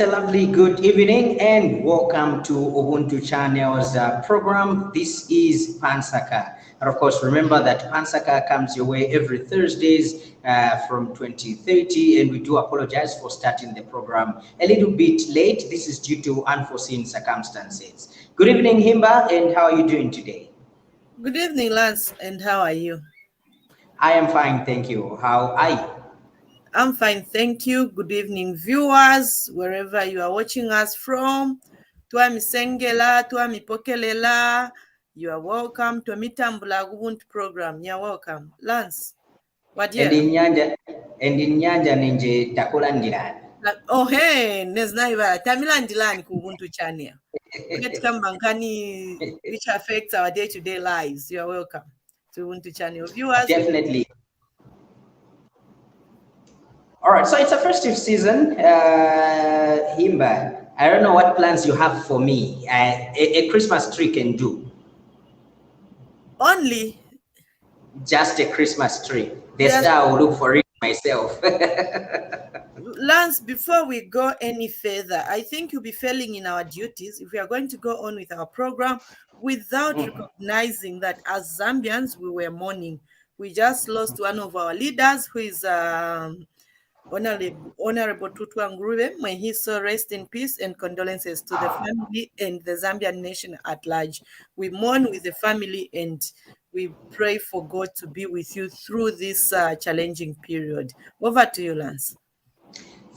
a lovely good evening and welcome to Ubuntu Channel's program. This is Nsaka. And of course, remember that Nsaka comes your way every Thursdays from 2030, and we do apologize for starting the program a little bit late. This is due to unforeseen circumstances. Good evening, Himba, and how are you doing today? Good evening, Lance, and how are you? I am fine, thank you. How are you? I'm fine, thank you. Good evening, viewers, wherever you are watching us from. Twamisengela, Twamipokelela. You are welcome to Mitambula Ubuntu program. You're welcome. Lance, what And year? in Nyanja ninje takulandirani. Oh, hey, Neznaiva, Tamilandilani Ubuntu channel. Which affects our day-to-day lives. You are welcome to Ubuntu channel. Viewers, Definitely. All right, so it's a festive season, Himba. I don't know what plans you have for me. A Christmas tree can do. Only just a Christmas tree. The star will look for it myself. Lance, before we go any further, I think you'll be failing in our duties if we are going to go on with our program without recognizing that as Zambians, we were mourning. We just lost one of our leaders, who is Honorable Tutu Nguruve. May he so rest in peace, and condolences to the family and the Zambian nation at large. We mourn with the family and we pray for God to be with you through this challenging period. Over to you, Lance.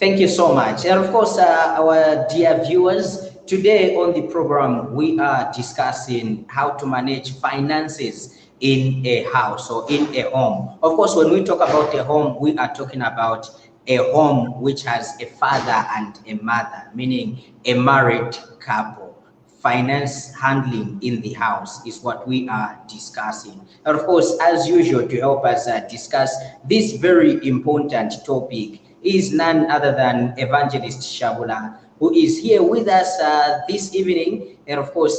Thank you so much. And of course, our dear viewers, today on the program, we are discussing how to manage finances in a house or in a home. Of course, when we talk about a home, we are talking about a home which has a father and a mother, meaning a married couple. Finance handling in the house is what we are discussing. And of course, as usual, to help us discuss this very important topic is none other than Evangelist Shaabula, who is here with us this evening. And of course,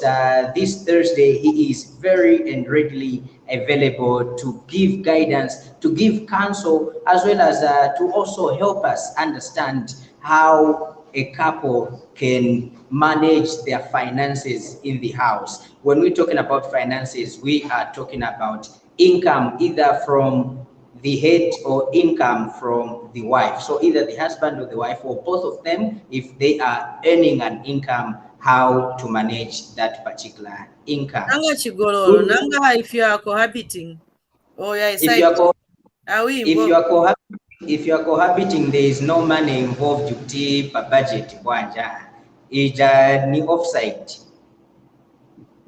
this Thursday, he is very and readily available to give guidance, to give counsel, as well as to also help us understand how a couple can manage their finances in the house. When we're talking about finances, we are talking about income either from the head or income from the wife. So either the husband or the wife or both of them, if they are earning an income, how to manage that particular income. If you are cohabiting, if you are cohabiting, there is no money involved to keep a budget. It's ni offside.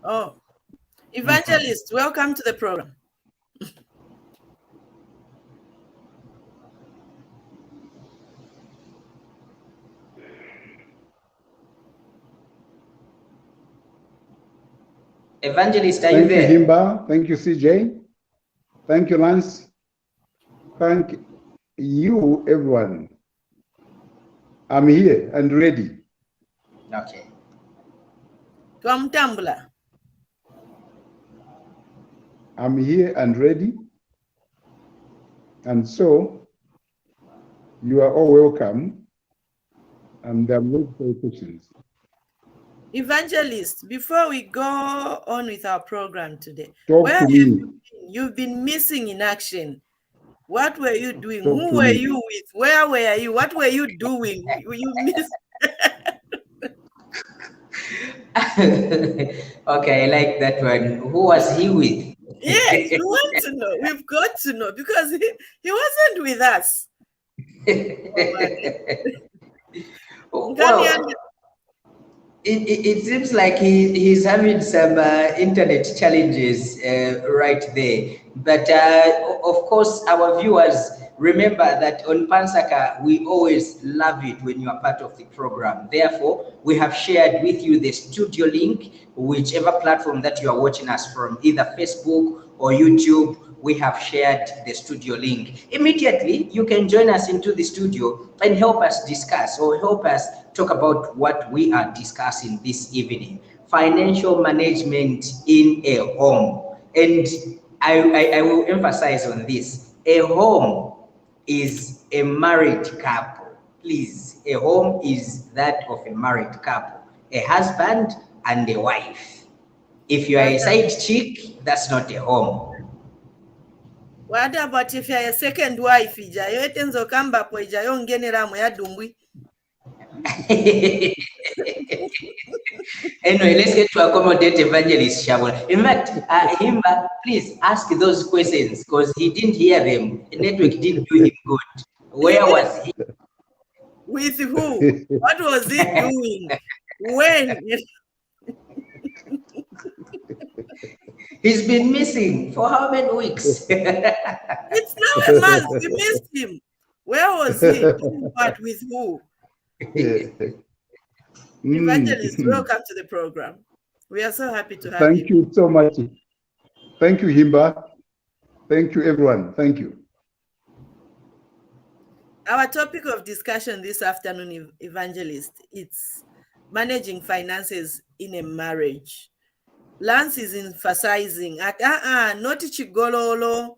Oh, Evangelist, welcome to the program. Evangelist, are you there? Thank you, Himba. Thank you, CJ. Thank you, Lance. Thank you, everyone. I'm here and ready. Okay. I'm here and ready. And so, you are all welcome. And I'm ready for questions. Evangelist, before we go on with our program today, where have you been? You've been missing in action. What were you doing? Who were you with? Where were you? What were you doing? You missed. Okay, I like that one. Who was he with? Yes, we want to know. We've got to know because he wasn't with us. Well, it seems like he's having some internet challenges right there. But of course, our viewers, remember that on Nsaka, we always love it when you are part of the program. Therefore, we have shared with you the studio link, whichever platform that you are watching us from, either Facebook or YouTube. We have shared the studio link. Immediately, you can join us into the studio and help us discuss or help us talk about what we are discussing this evening. Financial management in a home. And I will emphasize on this. A home is a married couple. please, a home is that of a married couple, a husband and a wife. If you are a side chick, that's not a home. What about if you're a second wife? Ijayo etenzo kamba po ijayo ngenera mo ya dumbwi. Anyway, let's get to accommodate Evangelist Shaabula. In fact, Himba, please ask those questions because he didn't hear them. The network didn't do him good. Where was he? With who? What was he doing? When? He's been missing for how many weeks? It's now a month. We missed him. Where was he? Doing what? With who? Evangelist, welcome to the program. We are so happy to have you. Thank you so much. Thank you, Himba. Thank you, everyone. Thank you. Our topic of discussion this afternoon, Evangelist, it's managing finances in a marriage. Lance is emphasizing at not chigololo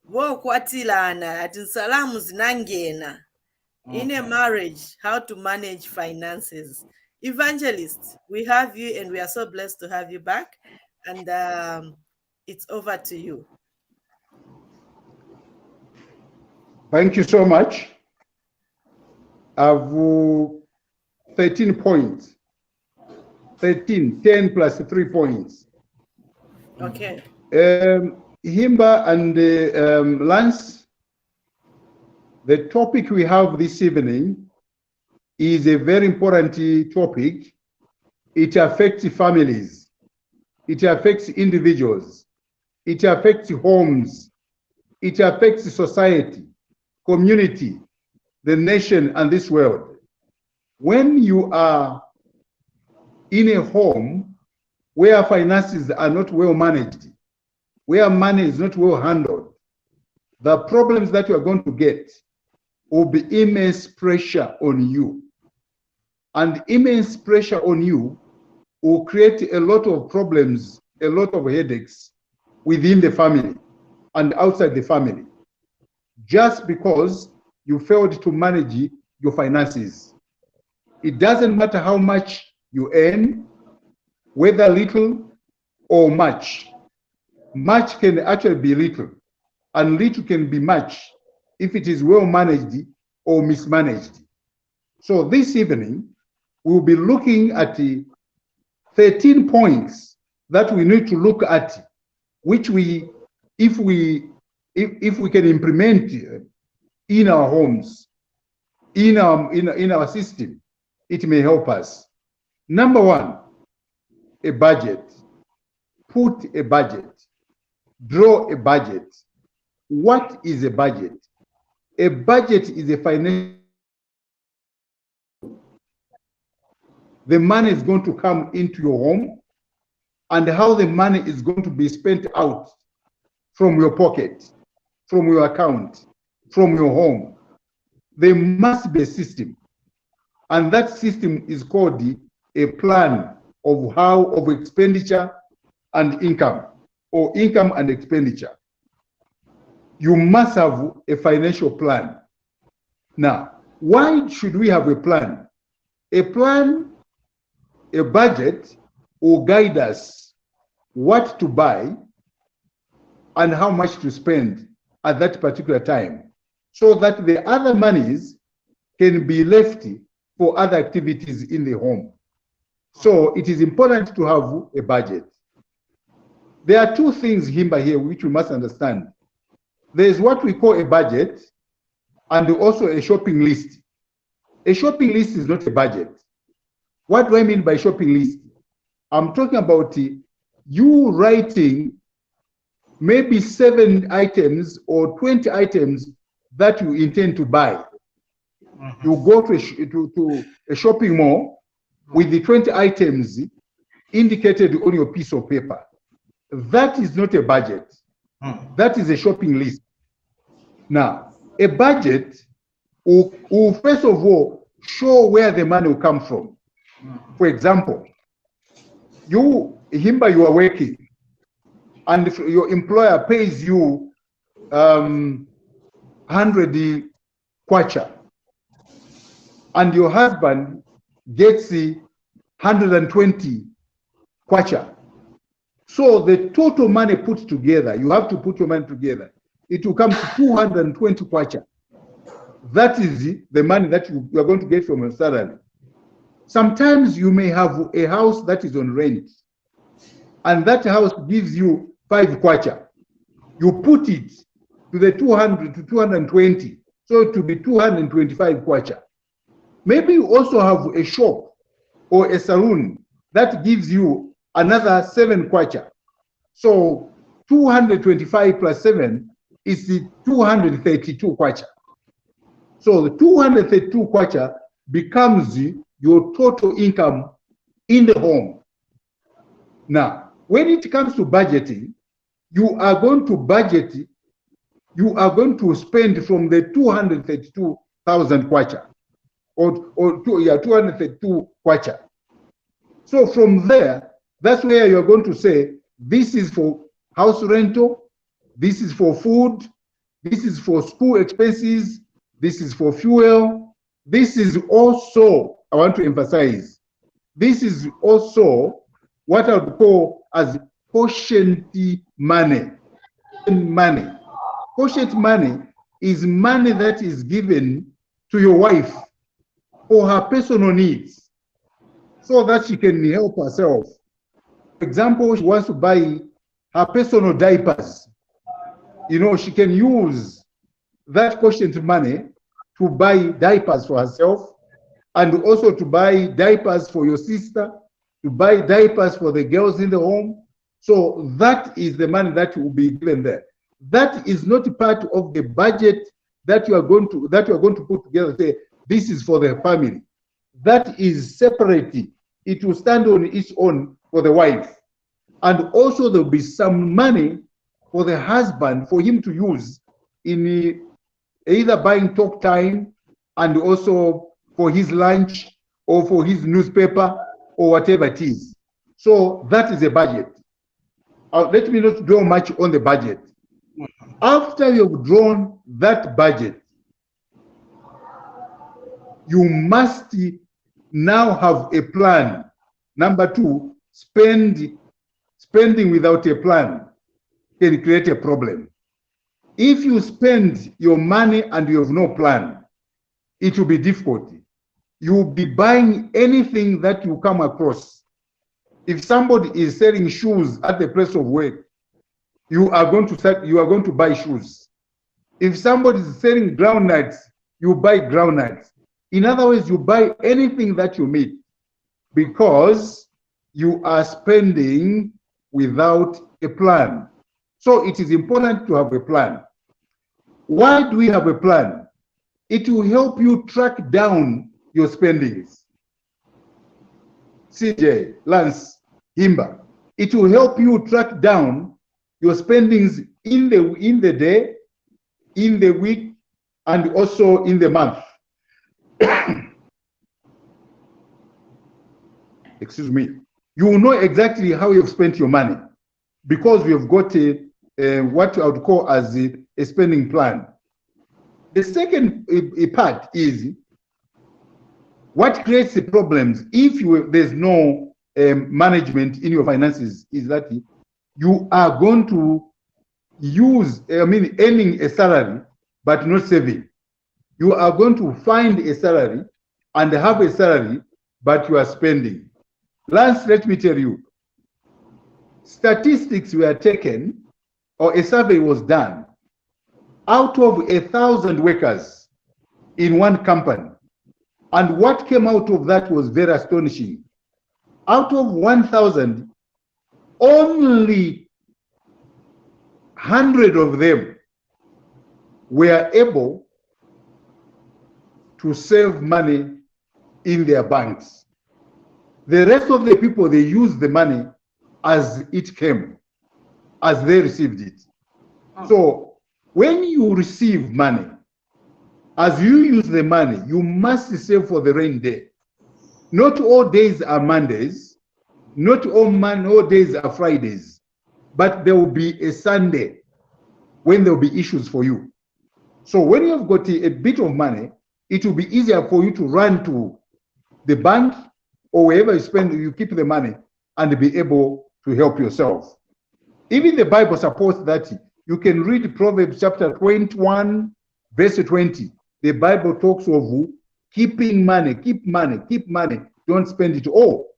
wo kwatilana at salamu zinangena. In a marriage, how to manage finances. Evangelist, we have you and we are so blessed to have you back. And it's over to you. Thank you so much. I've 13 points. 10 plus 3 points. Okay. Himba and Lance, the topic we have this evening is a very important topic. It affects families. It affects individuals. It affects homes. It affects society, community, the nation, and this world. When you are in a home where finances are not well managed, where money is not well handled, the problems that you are going to get will be immense pressure on you. And immense pressure on you will create a lot of problems, a lot of headaches within the family and outside the family, just because you failed to manage your finances. It doesn't matter how much you earn, whether little or much. Much can actually be little, and little can be much if it is well managed or mismanaged. So this evening, we'll be looking at the 13 points that we need to look at, which if we can implement in our homes, in our system, it may help us. Number one, a budget. Put a budget. Draw a budget. What is a budget? A budget is a financial. The money is going to come into your home and how the money is going to be spent out from your pocket, from your account, from your home. There must be a system. And that system is called a plan of expenditure and income, or income and expenditure. You must have a financial plan. Now, why should we have a plan? A plan, a budget will guide us what to buy and how much to spend at that particular time, so that the other monies can be left for other activities in the home. So it is important to have a budget. There are two things, Himba, here which we must understand. There is what we call a budget and also a shopping list. A shopping list is not a budget. What do I mean by shopping list? I'm talking about you writing maybe 7 items or 20 items that you intend to buy. You go to a shopping mall with the 20 items indicated on your piece of paper. That is not a budget. That is a shopping list. Now, a budget will first of all show where the money will come from. For example, you, Himba, you are working, and if your employer pays you 100 kwacha, and your husband gets 120 kwacha. So the total money put together, you have to put your money together, it will come to 220 kwacha. That is the money that you are going to get from your salary. Sometimes you may have a house that is on rent, and that house gives you 5 kwacha. You put it to the 200 to 220, so it will be 225 kwacha. Maybe you also have a shop or a saloon that gives you another 7 kwacha. So 225 plus 7 is the 232 kwacha. So the 232 kwacha becomes your total income in the home. Now, when it comes to budgeting, you are going to budget, you are going to spend from the 232,000 kwacha, or 232 kwacha. So from there, that's where you're going to say, this is for house rental, this is for food, this is for school expenses, this is for fuel, this is also, I want to emphasize, this is also what I would call as quotient money. Quotient money is money that is given to your wife for her personal needs, so that she can help herself. For example, she wants to buy her personal diapers. You know, she can use that quotient money to buy diapers for herself, and also to buy diapers for your sister, to buy diapers for the girls in the home. So that is the money that will be given there. That is not part of the budget that you are going to put together. Say this is for the family. That is separate. It will stand on its own for the wife, and also there will be some money for the husband for him to use in either buying talk time, and also for his lunch, or for his newspaper, or whatever it is. So that is a budget. Let me not draw much on the budget. After you've drawn that budget, you must now have a plan. Number 2, spending without a plan can create a problem. If you spend your money and you have no plan, it will be difficult. You will be buying anything that you come across. If somebody is selling shoes at the place of work, you are going to buy shoes. If somebody is selling groundnuts, you buy groundnuts. In other words, you buy anything that you need, because you are spending without a plan. So it is important to have a plan. Why do we have a plan? It will help you track down your spendings. CJ, Lance, Himba, it will help you track down your spendings in the day, in the week, and also in the month. Excuse me. You will know exactly how you've spent your money, because we have got what I would call as a spending plan. The second part is what creates the problems if there's no management in your finances, is that you are going to earning a salary but not saving. You are going to find a salary and have a salary, but you are spending. Lance, let me tell you, statistics were taken, or a survey was done. Out of 1,000 workers in one company, and what came out of that was very astonishing. Out of 1,000, only 100 of them were able to save money in their banks. The rest of the people, they used the money as it came, as they received it. So when you receive money, as you use the money, you must save for the rainy day. Not all days are Mondays, not all days are Fridays, but there will be a Sunday when there will be issues for you. So when you've got a bit of money, it will be easier for you to run to the bank or wherever you keep the money and be able to help yourself. Even the Bible supports that. You can read Proverbs chapter 21, verse 20. The Bible talks of keeping money, keep money, keep money. Don't spend it all.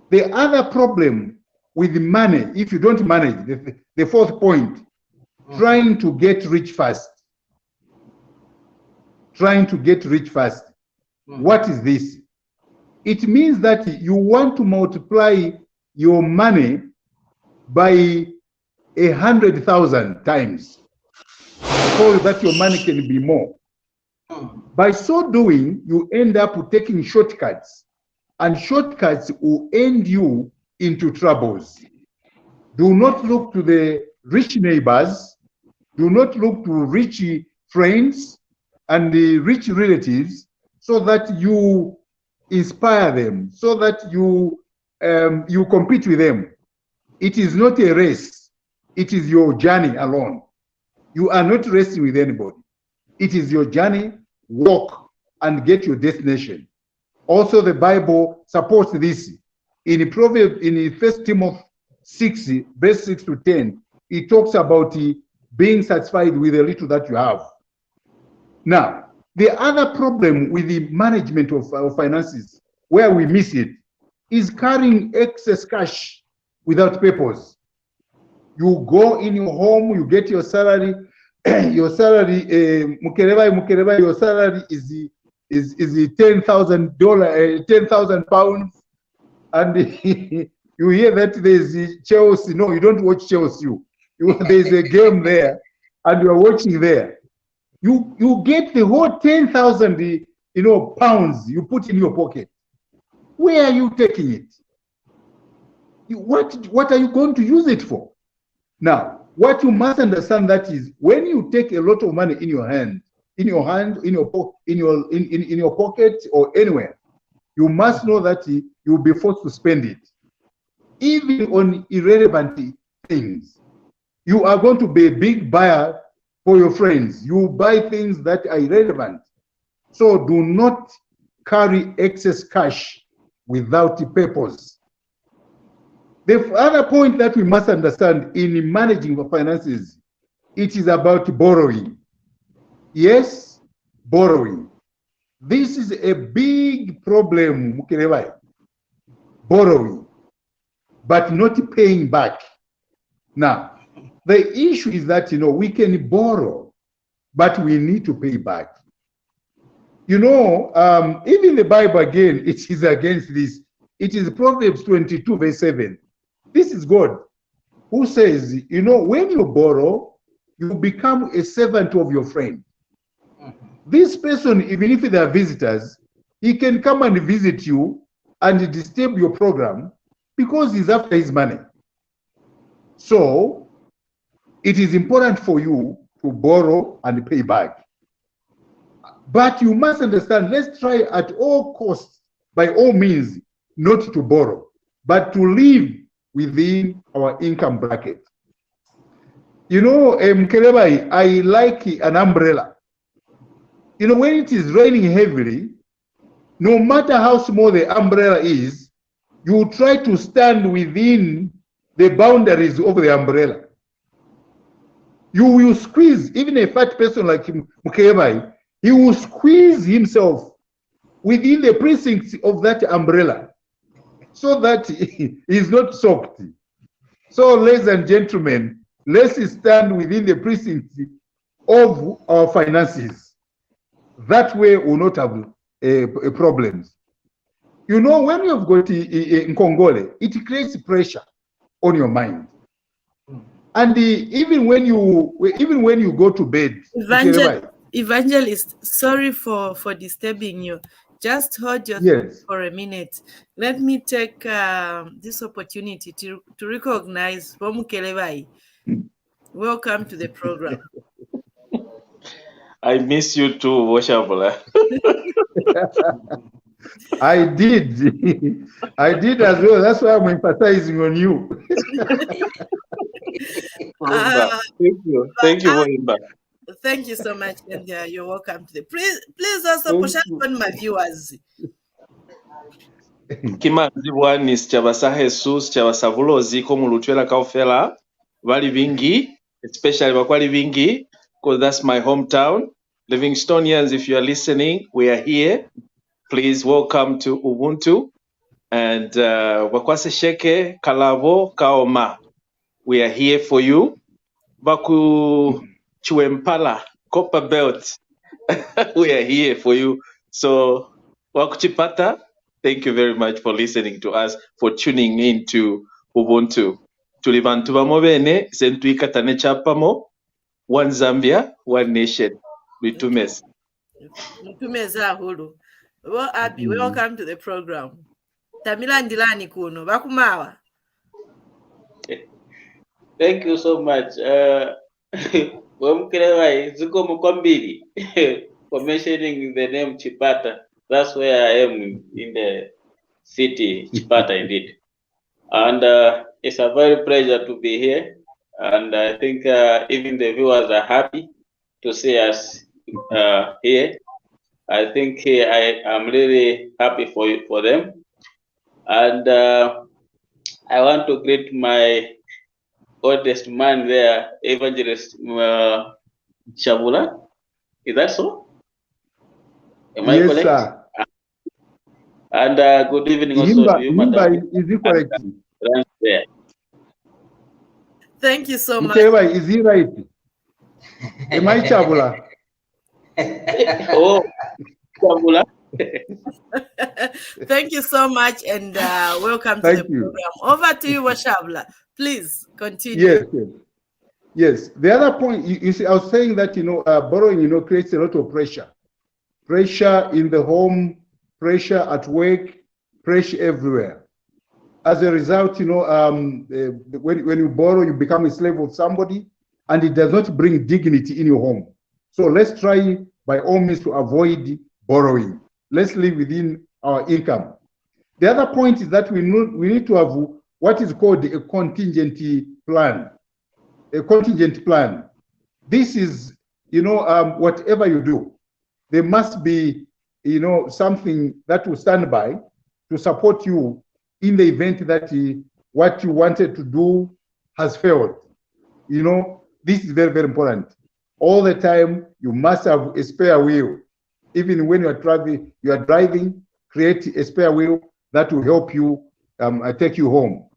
The other problem with money, if you don't manage, the fourth point, trying to get rich fast. Trying to get rich fast. What is this? It means that you want to multiply your money by 100,000 times so that your money can be more. By so doing, you end up taking shortcuts, and shortcuts will end you into troubles. Do not look to the rich neighbors. Do not look to rich friends and the rich relatives so that you inspire them, so that you compete with them. It is not a race. It is your journey alone. You are not racing with anybody. It is your journey. Walk and get your destination. Also, the Bible supports this. In Proverbs, in 1 Timothy 6, verse 6 to 10, it talks about being satisfied with the little that you have. Now, the other problem with the management of our finances, where we miss it, is carrying excess cash without purpose. You go in your home, you get your salary, your salary, Mukereba, your salary is $10,000, 10,000 pounds, and you hear that there's Chelsea. No, you don't watch Chelsea. There's a game there, and you are watching there. You get the whole 10,000, pounds you put in your pocket. Where are you taking it? What are you going to use it for? Now, what you must understand that is when you take a lot of money in your pocket or anywhere, you must know that you'll be forced to spend it, even on irrelevant things. You are going to be a big buyer for your friends. You buy things that are irrelevant. So do not carry excess cash without a purpose. The other point that we must understand in managing the finances, it is about borrowing. Yes, borrowing. This is a big problem, Mukereba. Borrowing, but not paying back. Now, the issue is that, we can borrow, but we need to pay back. Even the Bible, again, it is against this. It is Proverbs 22, verse 7. This is God who says, when you borrow, you become a servant of your friend. This person, even if they are visitors, he can come and visit you and disturb your program because he's after his money. So, it is important for you to borrow and pay back. But you must understand, let's try at all costs, by all means, not to borrow, but to live within our income bracket. Mkerebai, I like an umbrella. When it is raining heavily, no matter how small the umbrella is, you try to stand within the boundaries of the umbrella. You will squeeze, even a fat person like Mkerebai, he will squeeze himself within the precincts of that umbrella so that he is not soaked. So, ladies and gentlemen, let's stand within the precincts of our finances. That way we will not have problems. When you have got in Congole, it creates pressure on your mind. And even when you go to bed, Evangelist, sorry for disturbing you. Just hold your thoughts for a minute. Let me take this opportunity to recognize Romukelebai. Welcome to the program. I miss you too, shaabula. I did. I did as well. That's why I'm emphasizing on you. Thank you. Thank you, Himba. Thank you so much, and you're welcome to the. Please also push up on my viewers. Kimazibwani sichabasaha Jesus chabasavulozi ko mulutwela kaufela vali vingi, especially bakwali vingi, because that's my hometown. Livingstonians, if you are listening, we are here. Please welcome to Ubuntu. And Wakwase Sheke, Kalavo, Kaoma. We are here for you. Baku Chuempala, Copper Belt. We are here for you. So, Wakuchipata, thank you very much for listening to us, for tuning in to Ubuntu. Tulibantu bamobene, sentuika tane chapamo, one Zambia, one nation. Bitumesi. Bitumeza hulu. Well, Abby, welcome to the program. Tamila ndilani kuno, bakumawa. Thank you so much. For mentioning the name Chipata. That's where I am in the city, Chipata indeed. And it's a very pleasure to be here. And I think even the viewers are happy to see us here. I think I am really happy for them. And I want to greet my oldest man there, Evangelist Shaabula. Is that so? Am I correct? Sir. And good evening also Himba, to you, Himba, Madam. is he correct? There. Thank you so much. Mkewa, is he right? Am I Shaabula? Oh, Shaabula. Thank you so much, and welcome to the program. Over to you, Shaabula. Please continue. Yes. The other point, you see, I was saying that, borrowing, creates a lot of pressure. Pressure in the home, pressure at work, pressure everywhere. As a result, when you borrow, you become a slave of somebody, and it does not bring dignity in your home. So let's try, by all means, to avoid borrowing. Let's live within our income. The other point is that we need to have what is called a contingency plan. A contingent plan. This is, whatever you do, there must be, something that will stand by to support you in the event that what you wanted to do has failed. This is very, very important. All the time, you must have a spare wheel. Even when you are driving, create a spare wheel that will help you take you home.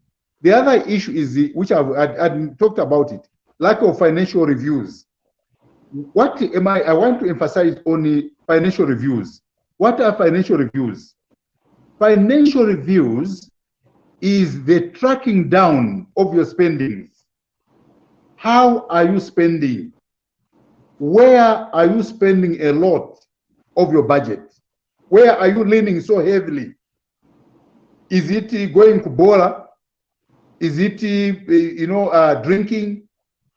The other issue is, which I've talked about it, lack of financial reviews. I want to emphasize on the financial reviews. What are financial reviews? Financial reviews is the tracking down of your spendings. How are you spending? Where are you spending a lot of your budget? Where are you leaning so heavily? Is it going to Bola? Is it, drinking?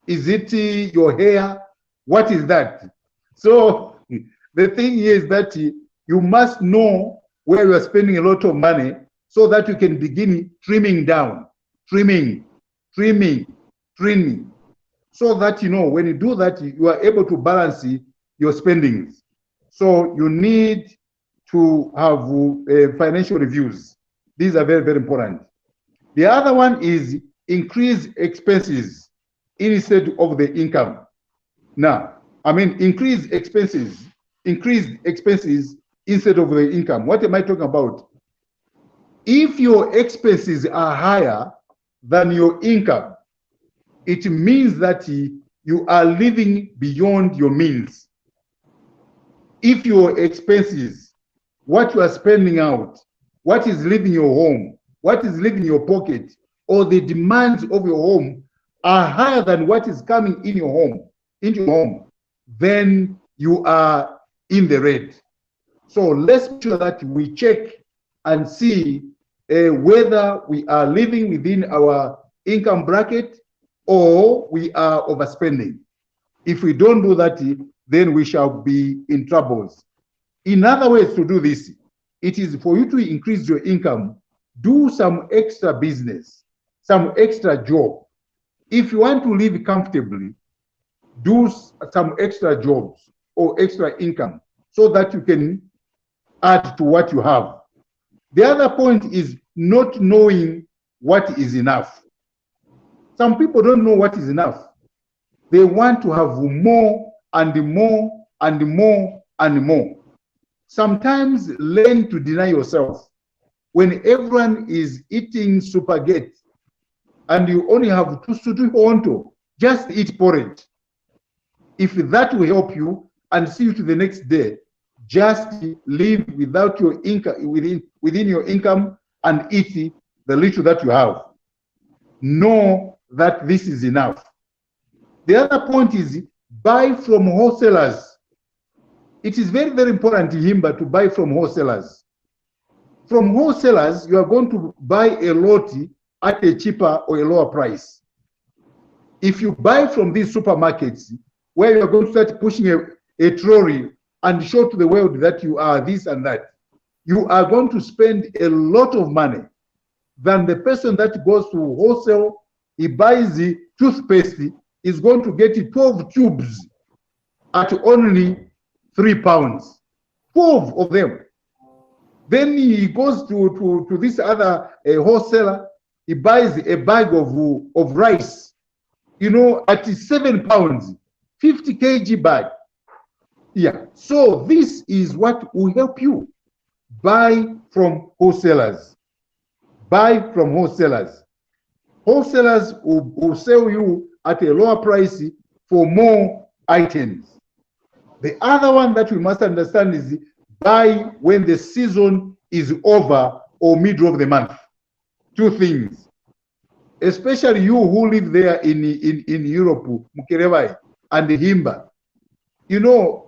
Is it your hair? What is that? So the thing is that you must know where you are spending a lot of money so that you can begin trimming down, trimming. So that, when you do that, you are able to balance your spendings. So you need to have financial reviews. These are very, very important. The other one is increase expenses instead of the income. Now, increase expenses instead of the income. What am I talking about? If your expenses are higher than your income, it means that you are living beyond your means. If your expenses, what you are spending out, what is leaving your home, what is leaving your pocket, or the demands of your home are higher than what is coming in your home, then you are in the red. So let's make sure that we check and see whether we are living within our income bracket or we are overspending. If we don't do that, then we shall be in troubles. In other ways to do this, it is for you to increase your income, do some extra business, some extra job. If you want to live comfortably, do some extra jobs or extra income so that you can add to what you have. The other point is not knowing what is enough. Some people don't know what is enough. They want to have more and more and more and more. Sometimes learn to deny yourself. When everyone is eating spaghetti and you only have two, just eat porridge. If that will help you and see you to the next day, just live without your income, within your income, and eat the little that you have. Know that this is enough. The other point is buy from wholesalers. It is very, very important, Himba, to buy from wholesalers. From wholesalers, you are going to buy a lot at a cheaper or a lower price. If you buy from these supermarkets, where you are going to start pushing a trolley and show to the world that you are this and that, you are going to spend a lot of money than the person that goes to wholesale. He buys the toothpaste, is going to get 12 tubes at only £3, 12 of them. Then he goes to this other wholesaler, he buys a bag of rice, you know, at £7, 50 kg bag. Yeah, so this is what will help you. Buy from wholesalers. Buy from wholesalers. Wholesalers will sell you at a lower price for more items. The other one that we must understand is buy when the season is over or middle of the month. Two things. Especially you who live there in Europe, Mukerebai and Himba. You know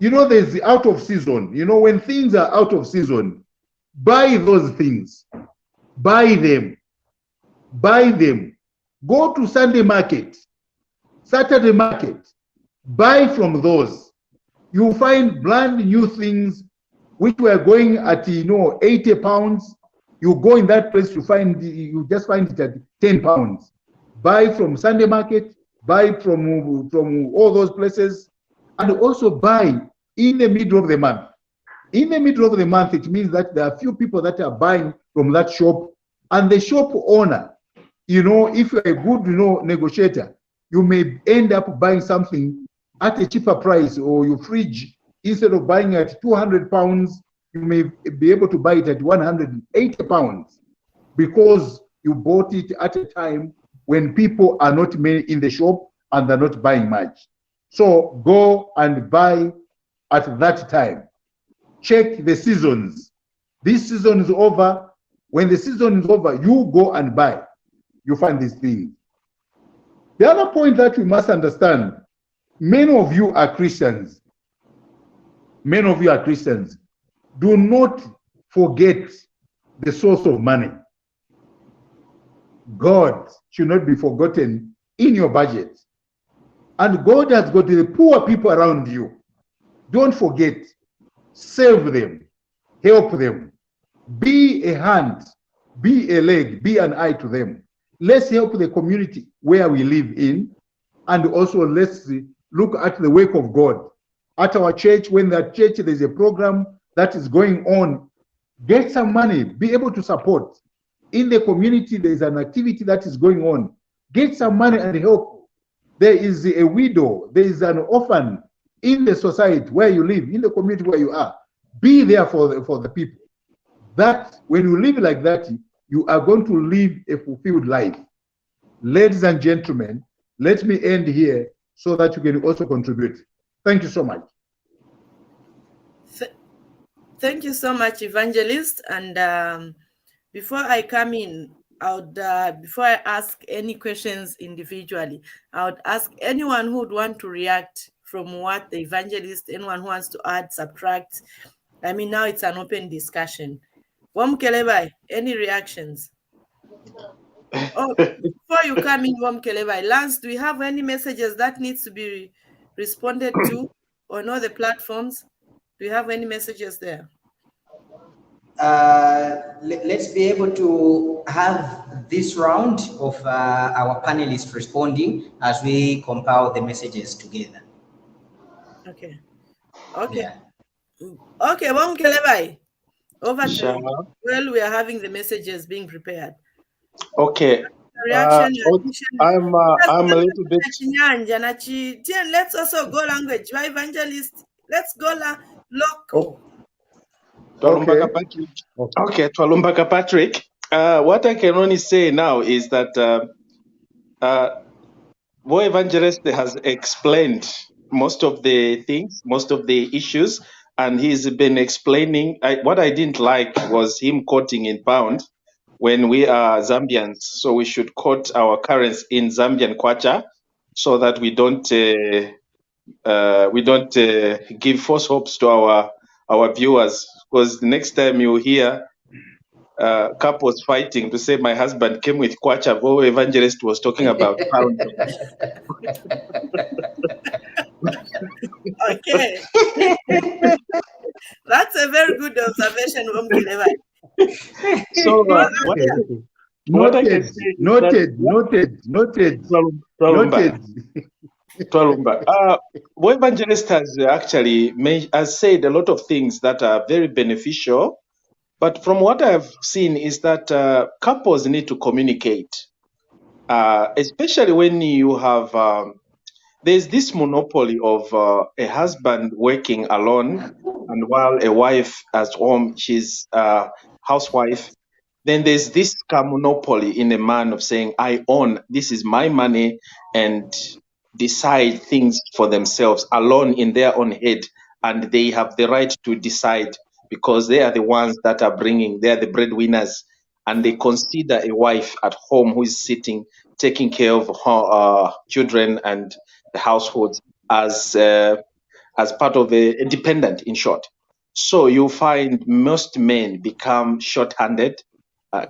there's the out of season. You know, when things are out of season, buy those things. Buy them. Buy them. Go to Sunday market, Saturday market. Buy from those. You find brand new things which were going at, you know, £80. You go in that place, you just find it at £10. Buy from Sunday market. Buy from all those places, and also buy in the middle of the month. In the middle of the month, it means that there are few people that are buying from that shop, and the shop owner, you know, if you're a good, you know, negotiator, you may end up buying something at a cheaper price, or your fridge, instead of buying at £200, you may be able to buy it at £180 because you bought it at a time when people are not many in the shop and they're not buying much. So go and buy at that time. Check the seasons. This season is over. When the season is over, you go and buy. You find these things. The other point that we must understand, many of you are Christians. Many of you are Christians. Do not forget the source of money. God should not be forgotten in your budget. And God has got the poor people around you. Don't forget. Save them. Help them. Be a hand. Be a leg. Be an eye to them. Let's help the community where we live in. And also let's look at the work of God. At our church, when that church there's a program that is going on, get some money. Be able to support. In the community, there's an activity that is going on. Get some money and help. There is a widow, there is an orphan in the society where you live, in the community where you are. Be there for the people. That when you live like that, you are going to live a fulfilled life. Ladies and gentlemen, let me end here so that you can also contribute. Thank you so much. Thank you so much, Evangelist. And before I come in, I would, before I ask any questions individually, I would ask anyone who would want to react from what the Evangelist, anyone who wants to add, subtract. I mean, now it's an open discussion. Wamkelebai, any reactions? Oh, before you come in, Wamkelebai, Lance, do we have any messages that needs to be responded to on all the platforms? Do you have any messages there? let's be able to have this round of our panelists responding as we compile the messages together. Okay. Okay. Yeah. Okay, Mom Kelebai. Over to Sure. you. Well, we are having the messages being prepared. Okay. Reaction, I'm a little bit. Let's also go language. Why Evangelist? Let's go local. Okay. Okay, Twalumbaka Patrick. What I can only say now is that Boy Evangelist has explained most of the things, most of the issues, and he's been explaining. What I didn't like was him quoting in pound when we are Zambians. So we should quote our currency in Zambian kwacha so that we don't give false hopes to our viewers. Because the next time you hear couples fighting to say my husband came with kwacha, Boy Evangelist was talking about pound. Okay. That's a very good observation, Mom. So what I can say noted. Twalumba. Boy Evangelist has actually has said a lot of things that are very beneficial, but from what I've seen is that couples need to communicate, especially when you have there's this monopoly of a husband working alone, and while a wife at home, she's a housewife. Then there's this monopoly in a man of saying, I own, this is my money, and decide things for themselves alone in their own head. And they have the right to decide because they are the ones that are they are the breadwinners. And they consider a wife at home who is sitting, taking care of her children and the household as part of a dependent, in short. So you find most men become short-handed,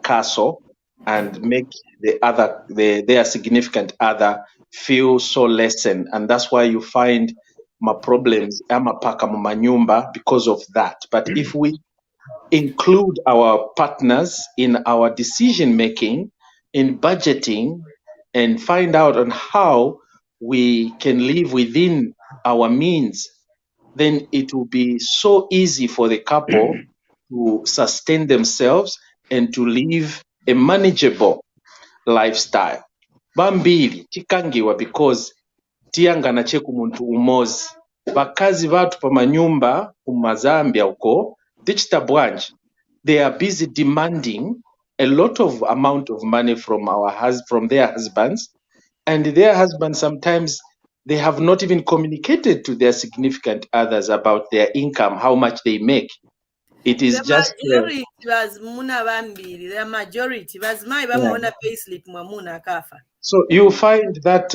castle, and make their significant other feel so lessen, and that's why you find my problems amapaka manyumba because of that. But if we include our partners in our decision making, in budgeting, and find out on how we can live within our means, then it will be so easy for the couple to sustain themselves and to live a manageable lifestyle. Bambiri tikangiwa because tiyangana cheku muntu umozi bakazi batu pa manyumba kumazambia uko tichita bwanji. They are busy demanding a lot of amount of money from from their husbands, and their husbands sometimes they have not even communicated to their significant others about their income, how much they make. It is just majority was muna bambiri. The majority was my bamona payslip mamuna kafa. So you find that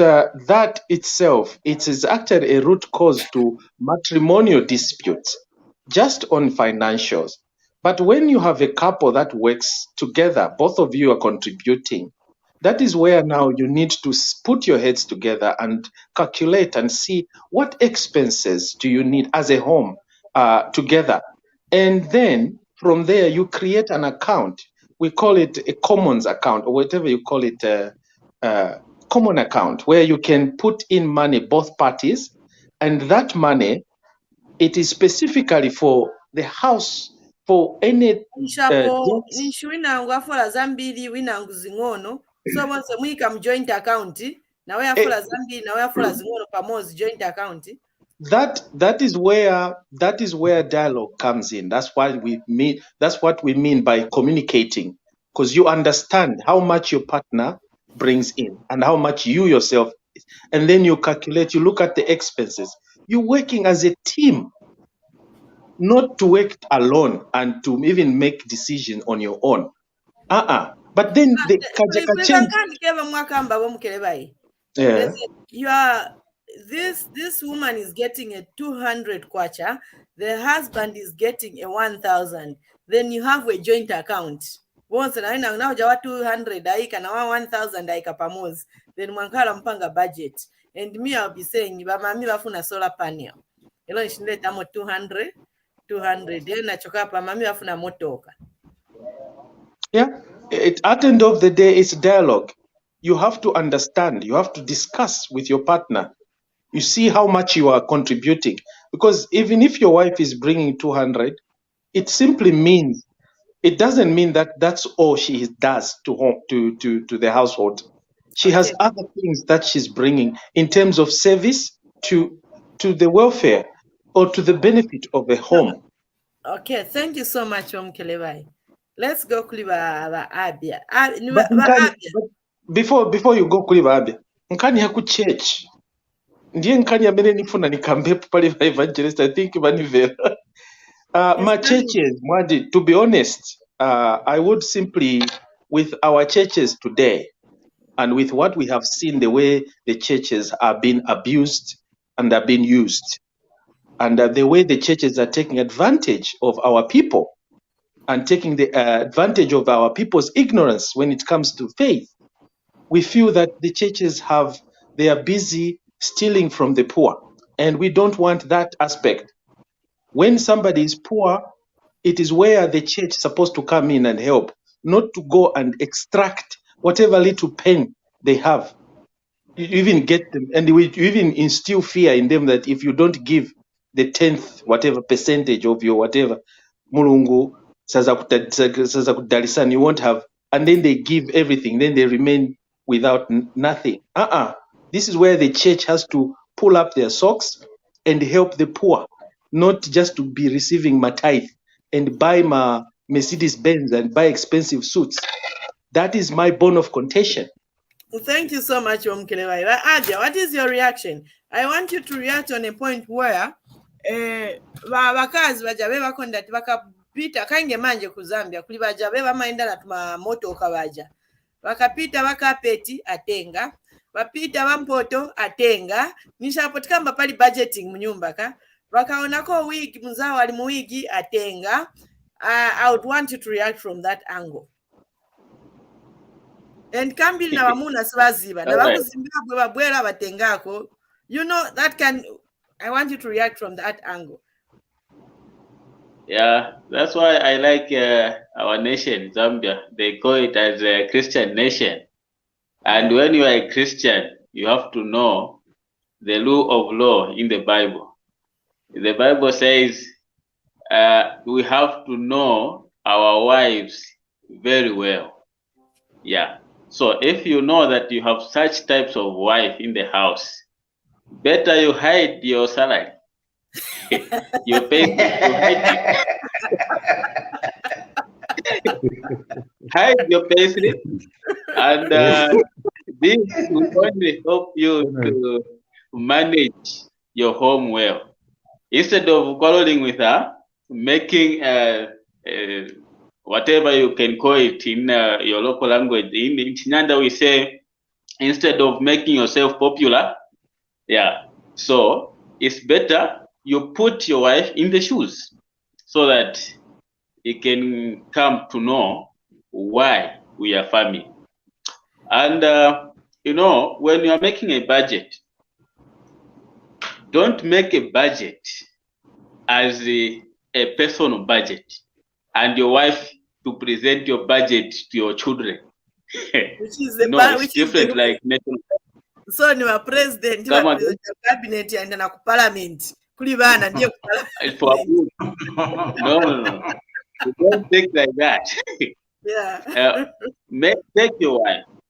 that itself, it is actually a root cause to matrimonial disputes, just on financials. But when you have a couple that works together, both of you are contributing, that is where now you need to put your heads together and calculate and see what expenses do you need as a home together. And then from there, you create an account. We call it a commons account or whatever you call it, common account, where you can put in money, both parties, and that money, it is specifically for the house, for any so once a week I'm joint account. Now we have full Zambi, now we have full zingono pamoz joint account. That is where dialogue comes in. That's what we mean by communicating, because you understand how much your partner brings in and how much you yourself, and then you calculate, you look at the expenses. You're working as a team, not to work alone and to even make decisions on your own. But then the this woman is getting a 200 kwacha, the husband is getting a 1,000. Then you have a joint account. Once now jawa 200 daika na 1,000 daika pamoz. Then mwankala mpanga budget. And me I'll be saying mami wafuna solar panel. Elo nishinde tamo 200. Then nachoka pa mami wafuna motoka. Yeah. At the end of the day, it's dialogue. You have to understand. You have to discuss with your partner. You see how much you are contributing. Because even if your wife is bringing 200, it simply means, it doesn't mean that that's all she does to home, to the household. She has Okay. other things that she's bringing in terms of service to the welfare or to the benefit of a home. Okay, thank you so much, Omkelebai. Let's go Kliba Abia. But before you go kuri babe, nkani haku church. Ndiye nkani amene nifuna nikambepo pale va Evangelist, I think manivera. My churches, Mwadi, to be honest, I would simply, with our churches today, and with what we have seen, the way the churches are being abused and are being used, and the way the churches are taking advantage of our people and taking the advantage of our people's ignorance when it comes to faith, we feel that the churches they are busy stealing from the poor, and we don't want that aspect. When somebody is poor, it is where the church is supposed to come in and help, not to go and extract whatever little pain they have. You even get them, and you even instill fear in them that if you don't give the 10th, whatever percentage of your whatever, Mulungu, saza kudalisani, you won't have, and then they give everything, then they remain without nothing. This is where the church has to pull up their socks and help the poor, not just to be receiving my tithe and buy my Mercedes Benz and buy expensive suits. That is my bone of contention. Thank you so much, Omkelebai. Adia, what is your reaction? I want you to react on a point where vakazi vajabe vakonda vakapita kange manje ku Zambia kuli vajabe vamaenda na tuma motoka vaja vakapita vakapeti atenga vapita vampoto atenga nishapotikamba pali budgeting munyumba ka vakaonako wigi muzao ali muwigi atenga. I would want you to react from that angle. And kambi na wamuna siwaziba na wakuzimbabwe babwera batengako. You know that I want you to react from that angle. Yeah, that's why I like our nation, Zambia. They call it as a Christian nation. And when you are a Christian, you have to know the rule of law in the Bible. The Bible says we have to know our wives very well. Yeah. So if you know that you have such types of wife in the house, better you hide your salary. Your pay, hide your pay slip, and this will only help you to manage your home well. Instead of quarreling with her, making whatever you can call it in your local language. In Chinyanda, we say, instead of making yourself popular, yeah. So it's better you put your wife in the shoes so that you can come to know why we are family. And, when you are making a budget, don't make a budget as a personal budget and your wife to present your budget to your children. Which is the it's different, like national. So you are president, you are president of cabinet and then parliament. Kulibana ndiye No. You don't think like that. Yeah.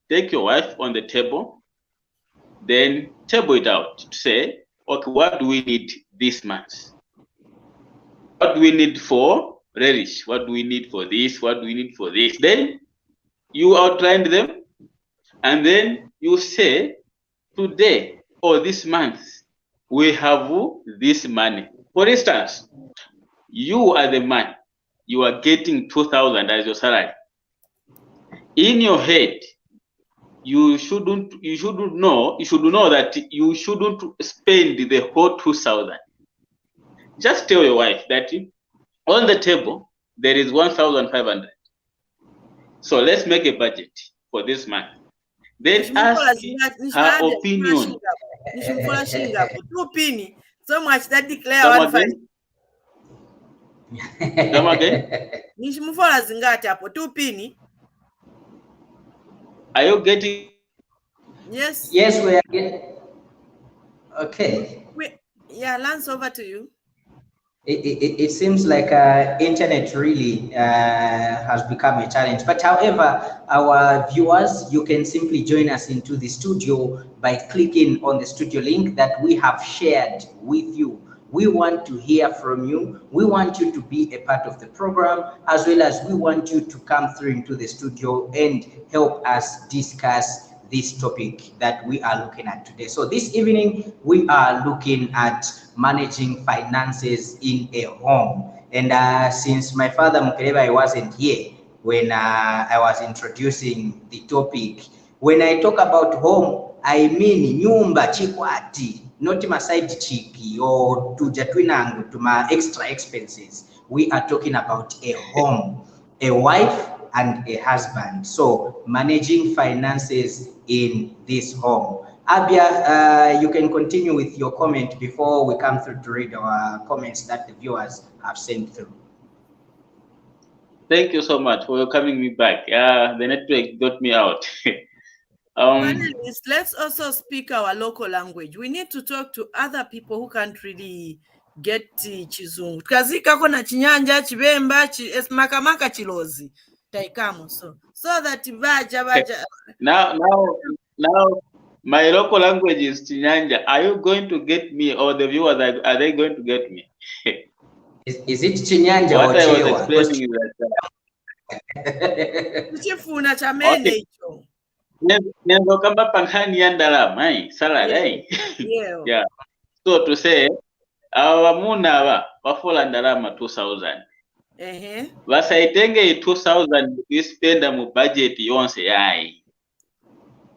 Take your wife on the table, then table it out to say, okay, what do we need this month? What do we need for relish? What do we need for this? What do we need for this? Then you outline them, and then you say, today or this month, we have this money. For instance, you are the man, you are getting 2,000 as your salary. In your head, you should know that you shouldn't spend the whole 2,000. Just tell your wife that on the table there is 1,500. So let's make a budget for this month. Then ask her opinion. So much that declare Come again? Nishimufola zingati hapo 2 pini Are you getting? Yes. Yes, we are getting. Okay. Yeah, Lance, over to you. It seems like internet really has become a challenge. But however, our viewers, you can simply join us into the studio by clicking on the studio link that we have shared with you. We want to hear from you. We want you to be a part of the program, as well as we want you to come through into the studio and help us discuss this topic that we are looking at today. So this evening, we are looking at managing finances in a home. And since my father Mkeleba wasn't here when I was introducing the topic, when I talk about home, I mean nyumba chikwati, not my side chiki or tuja twinangu to my extra expenses. We are talking about a home, a wife and a husband. So managing finances in this home. Abia, you can continue with your comment before we come through to read our comments that the viewers have sent through. Thank you so much for welcoming me back. The network got me out. Panelists, let's also speak our local language. We need to talk to other people who can't really get Chizungu. Kazika kona chinyanja, chibemba, makamaka chilozi. Taikamo. So that vaja. Now, my local language is Chinyanja. Are you going to get me, or the viewers are they going to get me? Is it Chinyanja what or I was Chilewa? explaining is that okay. Nenzo kamba panhani ya ndalama, salary, yeah. So to say, abamuna aba bafola ndalama 2000. Basaitenge 2000 ispenda mu budget yonse yayi.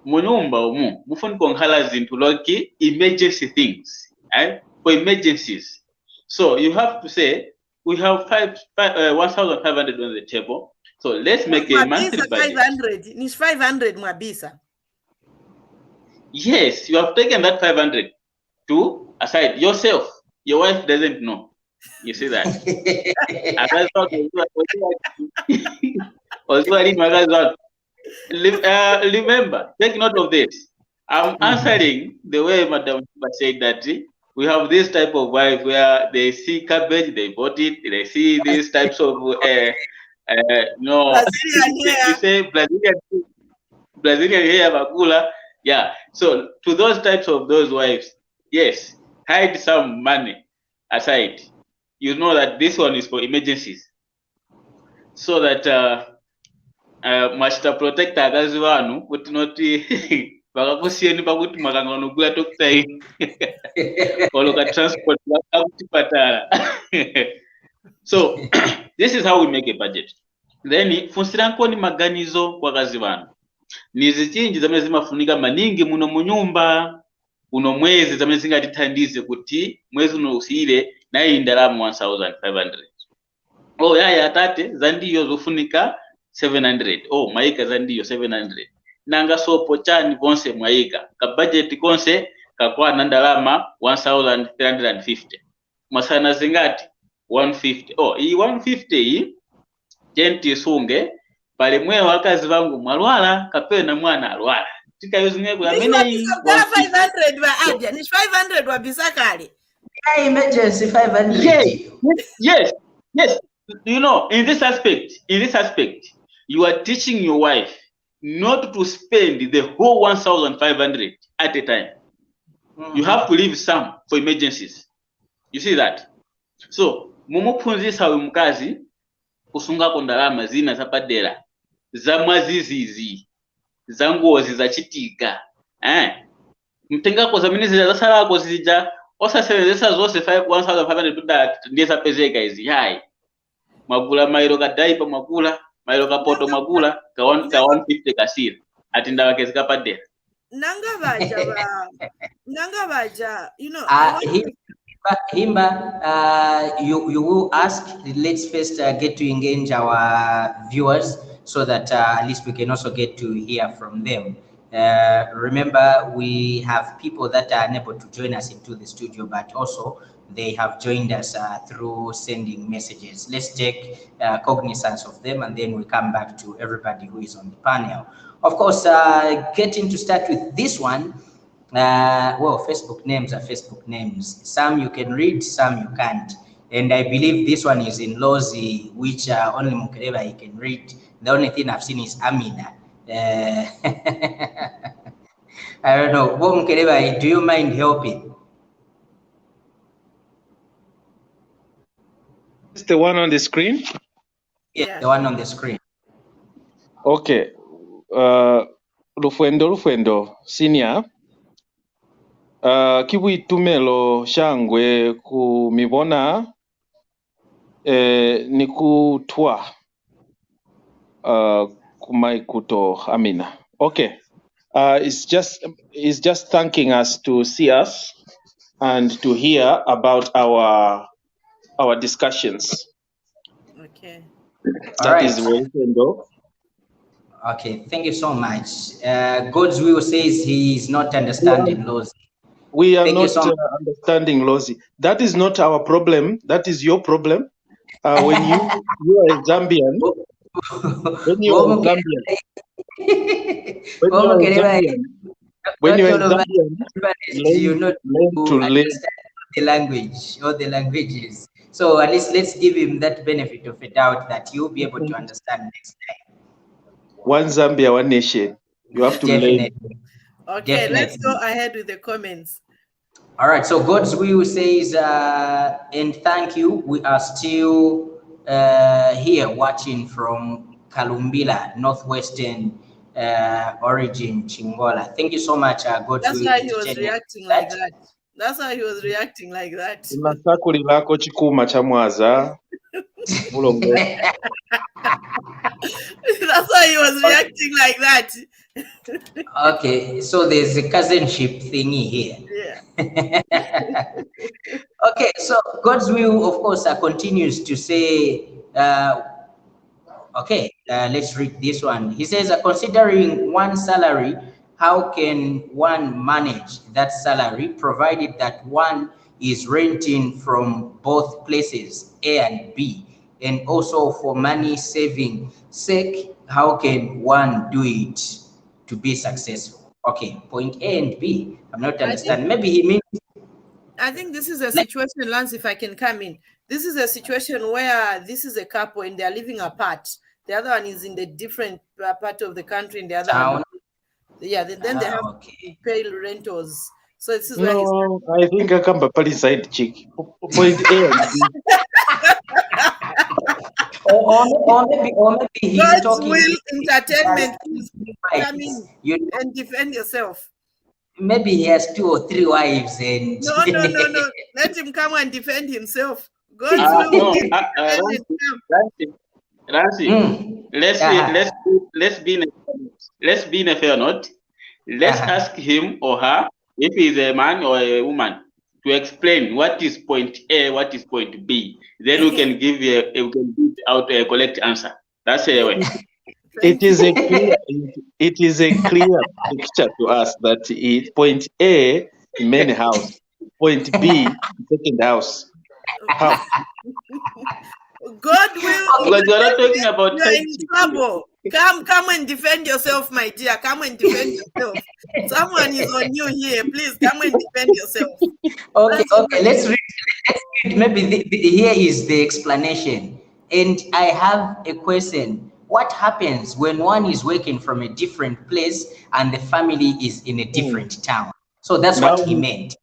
Munyumba umu mufuniko nkhala zintu loki emergency things, for emergencies. So you have to say we have 1,500 on the table. So let's make a monthly budget. 500. It's 500 mwabisa. Yes, you have taken that 500 to aside yourself. Your wife doesn't know. You see that? Remember, take note of this. I'm answering the way Madam said that we have this type of wife where they see cabbage, they bought it. They see these types of no, you say Brazilian hair bagula. Yeah. So to those types of those wives, yes, hide some money aside. You know that this one is for emergencies, so that must protect akazi wanu kuti noti vakakusiyeni pakuti makanganogula tokutai oloka transport vakakutipatara. So this is how we make a budget. Then funsirankoni maganizo kwa kazi wanu nizichinji zamene zimafunika maningi muno munyumba uno mwezi zamene zingatithandize kuti mwezi uno usiyire nayi ndalama 1,500. Oh yaya atate zandiyo zofunika 700. Oh maika zandiyo 700. Nanga sopo chani vonse mwaika ka budget konse kakwana ndalama 1,350. Masana zingati 150. Oh hii 150 hii jenti sunge pale mwe wakazi vangu mwalwala kapena mwana alwala tika yuzunge kwa mene hii 500 wa adia ni 500 wa bisakali. Emergency 500. Yes. You know, in this aspect, you are teaching your wife not to spend the whole 1,500 at a time. You have to leave some for emergencies. You see that? So, mumupunzisa mkazi kusunga kondalama zina zapadera za mwazizizi za ngozi za chitika mtenga kwa zamini zilazasala kwa zija osasebenzesa zose 1,500 tuda ndiye sapezeka izi hai magula mailo kadaipa magula mailo kapoto magula ka 150 kasira ati ndawake zikapadera nanga baja you know Himba, you will ask. Let's first get to engage our viewers so that at least we can also get to hear from them. Remember, we have people that are unable to join us into the studio, but also they have joined us through sending messages. Let's take cognizance of them, and then we come back to everybody who is on the panel. Of course, getting to start with this one, well, Facebook names are Facebook names. Some you can read, some you can't. And I believe this one is in Lozi, which only Mukereba can read. The only thing I've seen is Amina. I don't know. Mukereba, do you mind helping? Is the one on the screen? Yeah, the one on the screen. Okay. Lufwendo senior. Kibwitumelo shangwe kumibona nikutwa kumaikuto Amina. Okay. It's just thanking us to see us and to hear about our discussions. Okay. That is Lufwendo. Okay, thank you so much. God's will says he is not understanding laws. We are not understanding Lozi. That is not our problem. That is your problem. When you are a Zambian, when you are a Zambian, you know to understand the language or the languages. So at least let's give him that benefit of a doubt that you'll be able to understand next time. One Zambia, one nation. You have to learn. Okay, let's go ahead with the comments. All right, so God's will says, and thank you. We are still here watching from Kalumbila, Northwestern origin, Chingola. Thank you so much, God's That's will. why he was reacting like that. That's why he was reacting like that. Unasakulilako chikuma cha mwaza. That's why he was reacting like that. Okay, so there's a cousinship thingy here. Yeah. Okay, so God's will, of course, continues to say, okay, let's read this one. He says, considering one salary, how can one manage that salary, provided that one is renting from both places, A and B, and also for money saving sake, how can one do it to be successful? Okay, point A and B. I'm not understanding. Maybe he means. I think this is a situation, Lance, if I can come in. This is a situation where this is a couple and they're living apart. The other one is in the different part of the country, and the other one, yeah, then they have to pay rentals. So this is where I think I come by side chick. Point A and B. or maybe he's God's talking. will entertainment is coming and defend yourself. Maybe he has 2 or 3 wives and no. Let him come and defend himself. God's will Nancy, let's be in a fair note. Let's ask him or her, if he's a man or a woman, to explain what is point A, what is point B. Then we can give out a correct answer. That's a way. It is a clear picture to us that point A, main house, point B, second house. How? God will. But you're not talking about. You're in trouble. Come and defend yourself, my dear. Come and defend yourself. Someone is on you here. Please come and defend yourself. Okay. Let's read. Maybe here is the explanation. And I have a question. What happens when one is working from a different place and the family is in a different town? So that's what he meant.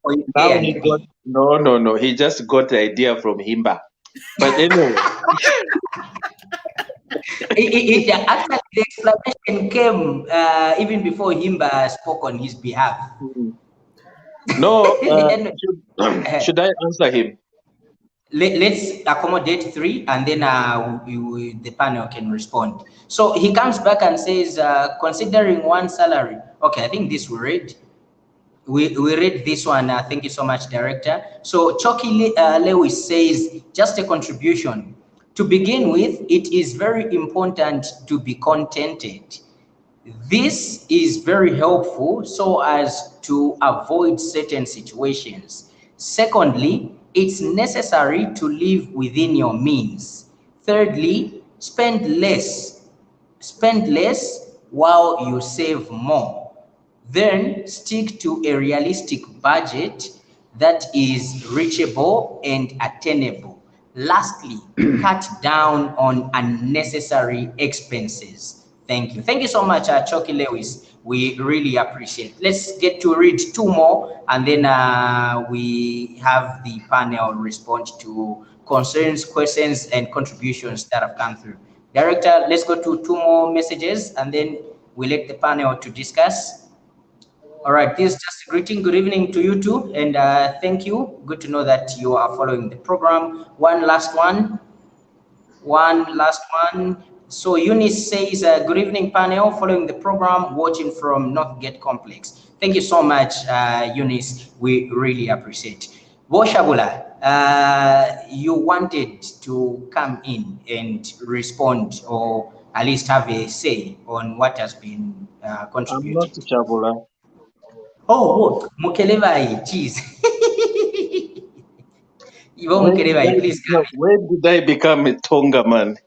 No. He just got the idea from Himba. But anyway. Actually, the explanation came even before Himba spoke on his behalf. No, should I answer him? Let's accommodate 3, and then the panel can respond. So he comes back and says, considering one salary. Okay, I think this we read. We read this one. Thank you so much, Director. So Choki Lewis says, just a contribution. To begin with, it is very important to be contented. This is very helpful so as to avoid certain situations. Secondly, It's necessary to live within your means. Thirdly, spend less while you save more. Then stick to a realistic budget that is reachable and attainable. Lastly, cut down on unnecessary expenses. Thank you. Thank you so much, Chucky Lewis. We really appreciate it. Let's get to read two more, and then we have the panel respond to concerns, questions, and contributions that have come through. Director, let's go to two more messages, and then we let the panel to discuss. All right, this is just a greeting. Good evening to you too, and thank you. Good to know that you are following the program. One last one. So Eunice says, good evening panel, following the program, watching from Northgate Complex. Thank you so much, Eunice. We really appreciate it. Shaabula, you wanted to come in and respond, or at least have a say on what has been contributed. I'm not shaabula. Oh, Mukelevai, jeez. Please come in. When did I become a Tonga man?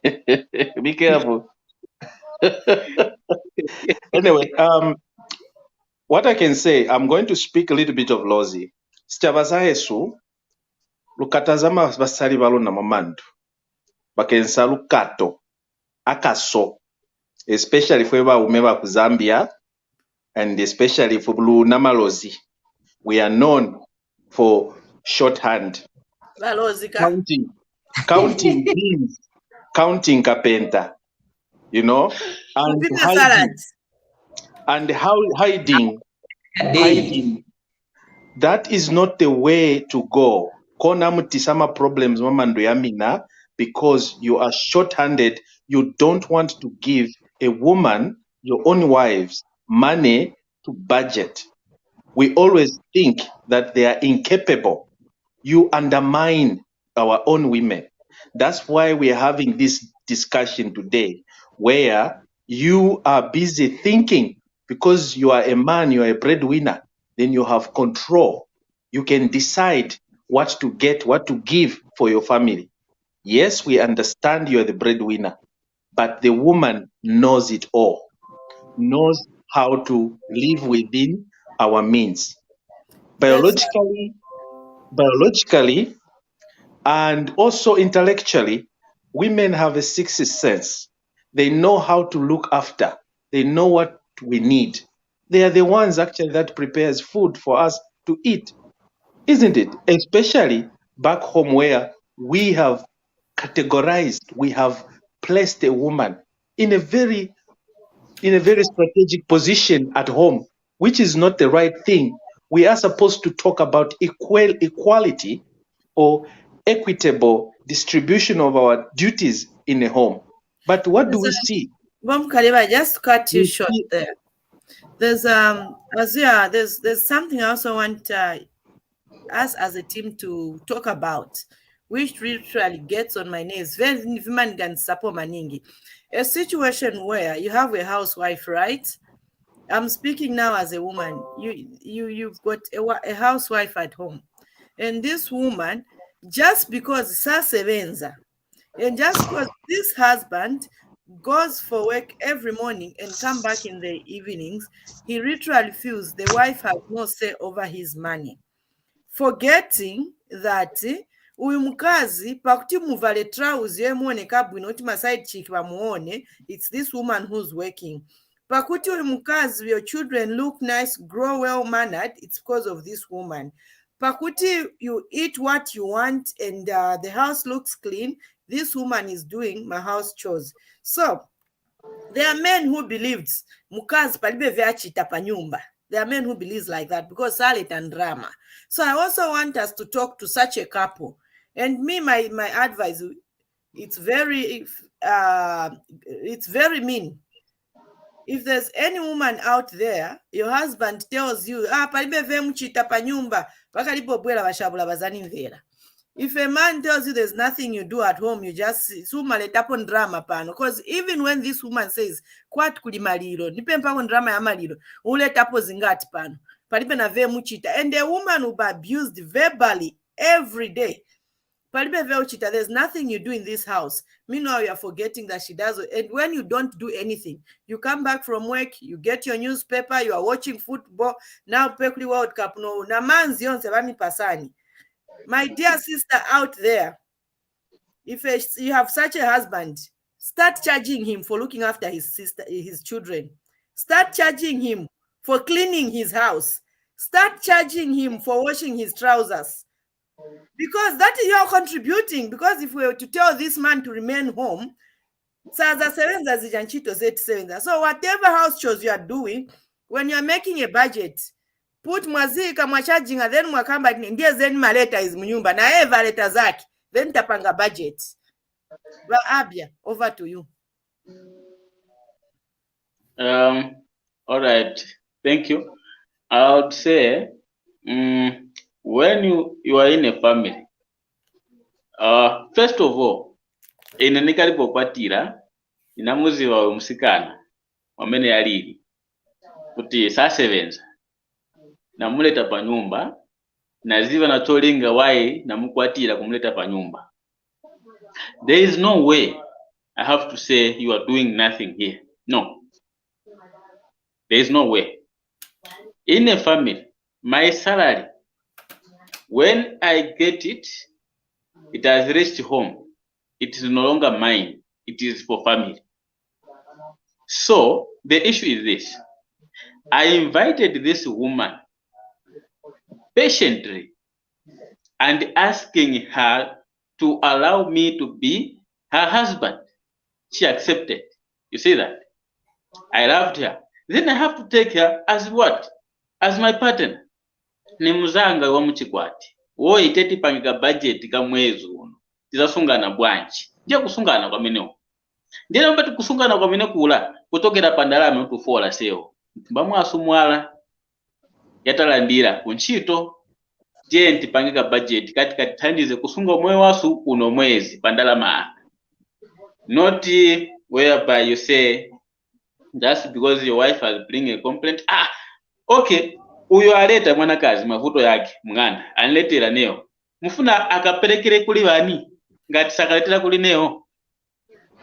Be careful. Anyway, what I can say, I'm going to speak a little bit of Lozi. Sichavaza Yesu, lukatazama basali balona mamandu. Bakensa lukato, akaso, especially if we were Zambia, and especially for Blue Namalozi. We are known for shorthand. Counting beans, counting kapenta, you know, and hiding. That is not the way to go. Kona mutisama problems mamando yamina, because you are short-handed. You don't want to give a woman, your own wives, money to budget. We always think that they are incapable. You undermine our own women. That's why we are having this discussion today, where you are busy thinking, because you are a man, you are a breadwinner, then you have control. You can decide what to get, what to give for your family. Yes, we understand you are the breadwinner, but the woman knows it all, knows how to live within our means. Biologically, and also intellectually, women have a sixth sense. They know how to look after. They know what we need. They are the ones actually that prepares food for us to eat, isn't it? Especially back home, where we have categorized, we have placed a woman in a very strategic position at home, which is not the right thing. We are supposed to talk about equality or equitable distribution of our duties in a home. But what do we see? Mom Kaliba, just to cut you short there. There's there's something I also want us as a team to talk about, which literally gets on my nerves. Very maningi. A situation where you have a housewife, right? I'm speaking now as a woman. You've got a housewife at home, and this woman, just because sasebenza, and just because this husband goes for work every morning and come back in the evenings, he literally feels the wife has no say over his money, forgetting that uyu mukazi pakuti muvale trouser yemuoneka bwino kuti maside chick bamuone, it's this woman who's working. Pakuti uyu mukazi, your children look nice, grow well mannered, it's because of this woman. Pakuti you eat what you want and the house looks clean, this woman is doing my house chores. So there are men who believed mukazi palibe vyachita pa nyumba. There are men who believe like that because salad and drama. So I also want us to talk to such a couple. And me, my advice, it's very mean. If there's any woman out there, your husband tells you, palibe vemuchita pa nyumba, pakalipo bwela bashabula bazani mvera. If a man tells you there's nothing you do at home, you just sumaletapo drama pano. Because even when this woman says, kwat kuli maliro, nipempa drama ya maliro, uletapo zingati pano, palipe na ve muchita. And the woman will be abused verbally every day. There's nothing you do in this house. Meanwhile, you are forgetting that she does. And when you don't do anything, you come back from work, you get your newspaper, you are watching football. Now, Pekli World Cup, no, Namanzi on Sevami Pasani. My dear sister out there, if you have such a husband, start charging him for looking after his children. Start charging him for cleaning his house. Start charging him for washing his trousers. Because that is you're contributing. Because if we were to tell this man to remain home, so whatever house chores you are doing, when you're making a budget, put mwazika mwachajinga, then mwakamba ndiye zeni maleta is mnyumba na eva leta zaki, then tapanga budget. Well, Abia, over to you. All right, thank you. I would say, when you are in a family, first of all, inanikalipopatira inamuziwa umusikana wamene yalili kuti sasevenza namuleta pa nyumba naziva nacholinga wayi namukwatira kumuleta pa nyumba. There is no way I have to say you are doing nothing here. No, there is no way. In a family, my salary, when I get it, it has reached home. It is no longer mine. It is for family. So the issue is this. I invited this woman patiently and asking her to allow me to be her husband. She accepted. You see that? I loved her. Then I have to take her as what? As my partner. Ni muzanga wa muchikwati. Wo iteti pangika budget ka mwezi uno. Tizasungana bwanji. Ndiye kusungana kwa meneo. Ndiye nambati kusungana kwa meneo kula. Kutokera pandalame utufola seo. Mbamu asumwala. Yatalandira kunchito. Ndiye ntipangika budget. Katika tandize kusunga mwe wasu uno mwezi pandalama. Not whereby you say, just because your wife has bring a complaint. Okay. Uyo aleta mwanakazi mavuto yake mnganda aniletera neo mufuna akapelekere kuli bani ngati sakaletera kuli neo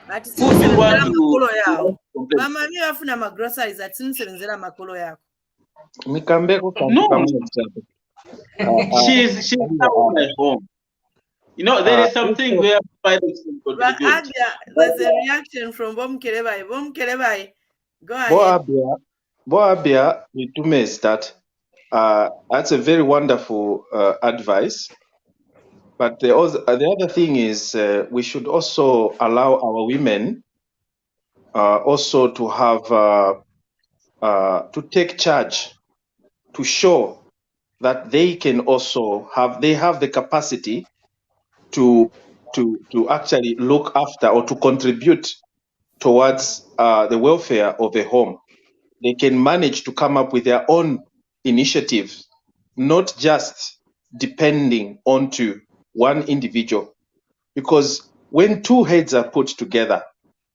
ati sinzera makolo yao mama mimi afuna magroceries ati sinzera makolo yako Mikambeko no. She's out at home. You know, there is something where parents can contribute. There's a reaction from Bom Kerebai. Go ahead. Boabia, to me is that that's a very wonderful advice. But the other thing is we should also allow our women also to have to take charge, to show that they can also have the capacity to actually look after or to contribute towards the welfare of a home. They can manage to come up with their own initiatives, not just depending onto one individual. Because when two heads are put together,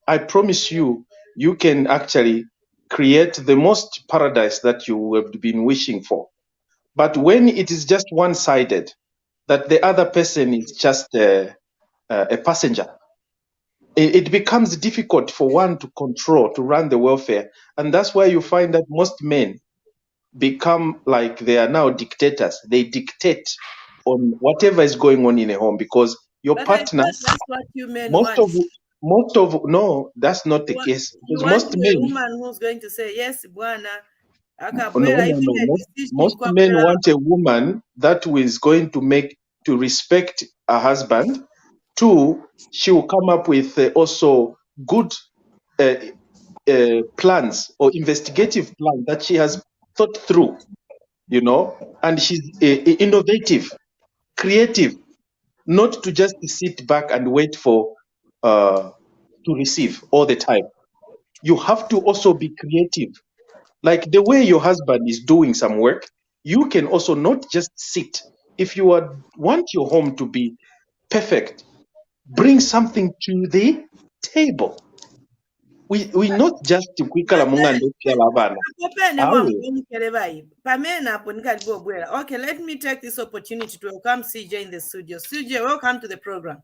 I promise you, you can actually create the most paradise that you have been wishing for. But when it is just one-sided, that the other person is just a passenger, it becomes difficult for one to control, to run the welfare. And that's why you find that most men become like they are now dictators. They dictate on whatever is going on in a home because your partner. That's what you men want. No, that's not the case. Because most men. A woman who's going to say yes, Bwana. No. Most men want a woman that is going to respect her husband. Two, she will come up with also good plans or investigative plans that she has thought through, and she's innovative, creative, not to just sit back and wait for to receive all the time. You have to also be creative. Like the way your husband is doing some work, you can also not just sit. If you want your home to be perfect, bring something to the table. we not just kwikala mungando kyala abana. Okay, let me take this opportunity to welcome CJ in the studio. CJ, welcome to the program.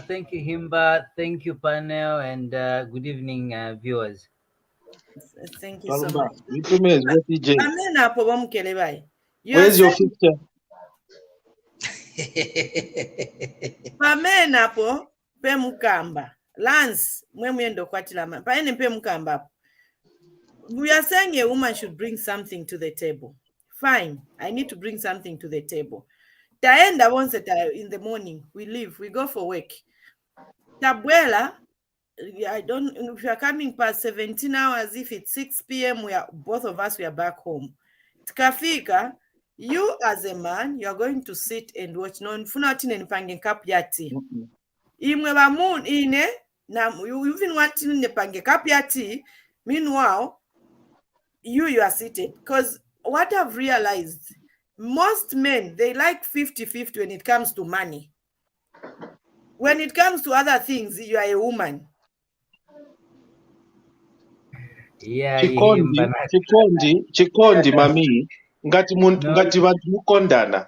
Thank you, Himba. Thank you, panel, and good evening, viewers. Thank you so much. Where's your picture? Pamena po pe mukamba. Lance, mwemwendo kwatila paene pe mukamba. We are saying a woman should bring something to the table. Fine, I need to bring something to the table. Taenda once in the morning, we leave, we go for work. Tabwela, I don't, if you are coming past 17 hours, if it's 6 p.m., both of us, we are back home. Tkafika, you as a man, you are going to sit and watch. No, funatine nipange cup yati. Imwe ba moon ine, na you even want to nipange cup yati. Meanwhile, you are seated. Because what I've realized, most men, they like 50-50 when it comes to money. When it comes to other things, you are a woman. Yeah, Chikondi, mami. Ngati vantu mukondana.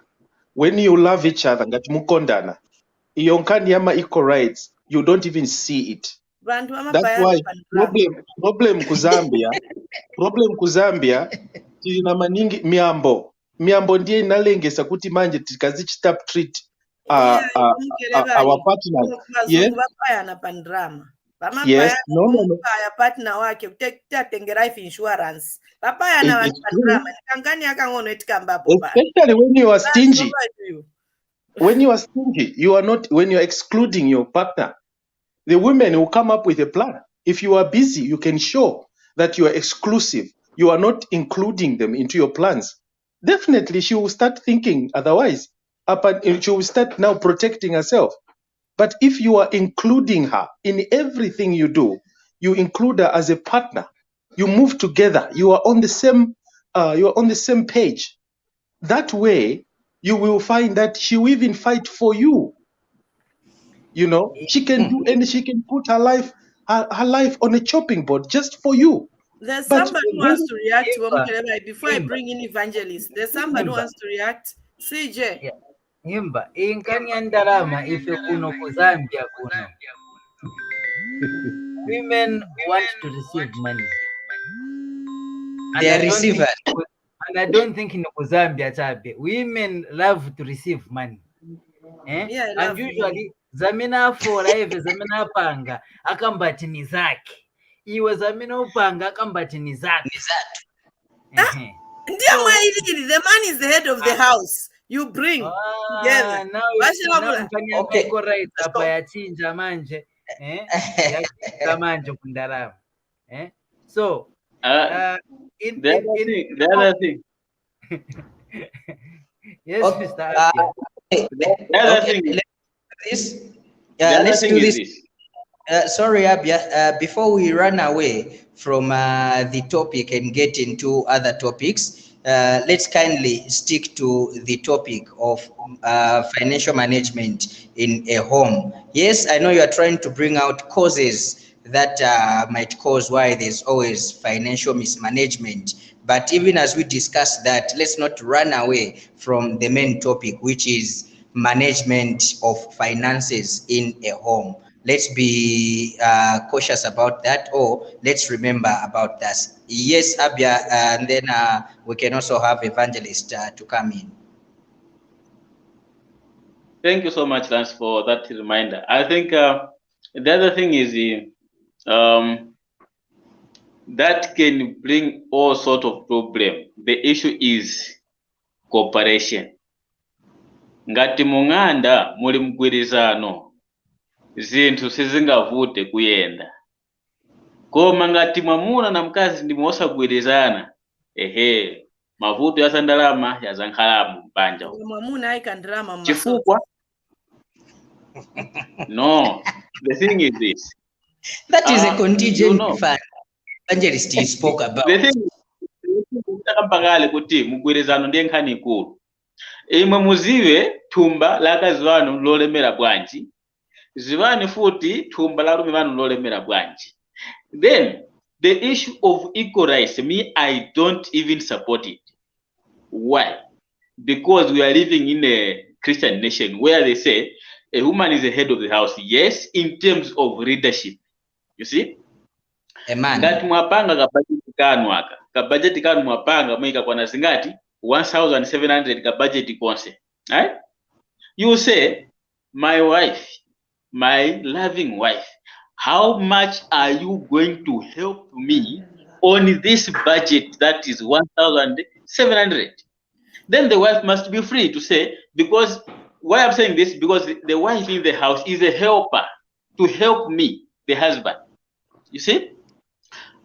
When you love each other, ngati mukondana. Yonkani yama equal rights. You don't even see it. That's why problem kuzambia. Problem kuzambia. Tina maningi miambo. Miambo ndiye inalengesa kuti manje tikazichitap treat our partners. Yes. Yes. No. Partner wake take life insurance. Especially when you are stingy. When you are stingy, you are not. When you are excluding your partner, the women will come up with a plan. If you are busy, you can show that you are exclusive. You are not including them into your plans. Definitely, she will start thinking otherwise. She will start now protecting herself. But if you are including her in everything you do, you include her as a partner. You move together. You are on the same. You are on the same page. That way, you will find that she will even fight for you. You know, she can do, and she can put her life on a chopping board just for you. There's somebody who wants to react before I bring in Evangelist. There's somebody who wants to react. CJ. Himba, inkani andarama ife kuno kuzambia kuno. Women want to receive money. They are receivers. And I don't think in Zambia tabe. Women love to receive money. Yeah, and usually zamina for life zamina panga akambati ni zake. Iwe zamina upanga akambati ni zake. The man is the head of the house. You bring together. Now okay. Right apa ya chinja manje. Ya chinja manje kundarama. So the other thing. Yes, okay. Mr. Let's do this. Sorry, Abia. Before we run away from the topic and get into other topics, let's kindly stick to the topic of financial management in a home. Yes, I know you are trying to bring out causes that might cause why there's always financial mismanagement. But even as we discuss that, let's not run away from the main topic, which is management of finances in a home. Let's be cautious about that, or let's remember about that. Yes, Abia, and then we can also have Evangelist to come in. Thank you so much, Lance, for that reminder. I think the other thing is that can bring all sorts of problems. The issue is cooperation. Ngati munganda muli mgwirizano zinthu sizingavute kuyenda. Koma ngati mwamuna na mkazi ndi mosagwirizana, mavuto ya sandalama ya zankhalamu mbanja. Mwamuna aika ndrama chifukwa. No, the thing is this. That is a contingent fund. Evangelist you spoke about. The thing is kuti mugwirizano ndiye nkhani ikulu. Imwe muzive thumba la kazi wanu lolemera bwanji zivani futi thumba la lume vanu lolemera bwanji. Then the issue of equal rights, me, I don't even support it. Why? Because we are living in a Christian nation where they say a woman is the head of the house. Yes, in terms of leadership. You see? Amen. Ngati mwapanga ka budget kanu mwapanga mwika kwa nasingati 1,700 ka budget konse. Right? You say, my wife, my loving wife, how much are you going to help me on this budget that is 1,700? Then the wife must be free to say, because why I'm saying this, because the wife in the house is a helper to help me, the husband. You see?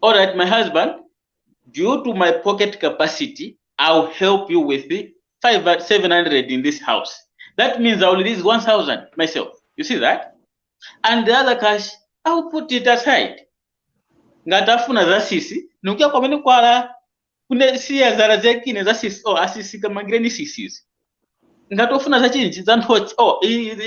All right, my husband, due to my pocket capacity, I'll help you with the 700 in this house. That means I'll release 1,000 myself. You see that? And the other cash, I'll put it aside. Ngatafuna za sisi, nukia kwa meni kwala, kune siya zara zekine za sisi, asisi kama greni sisi. Ngatofuna za chinchi, zanhochi,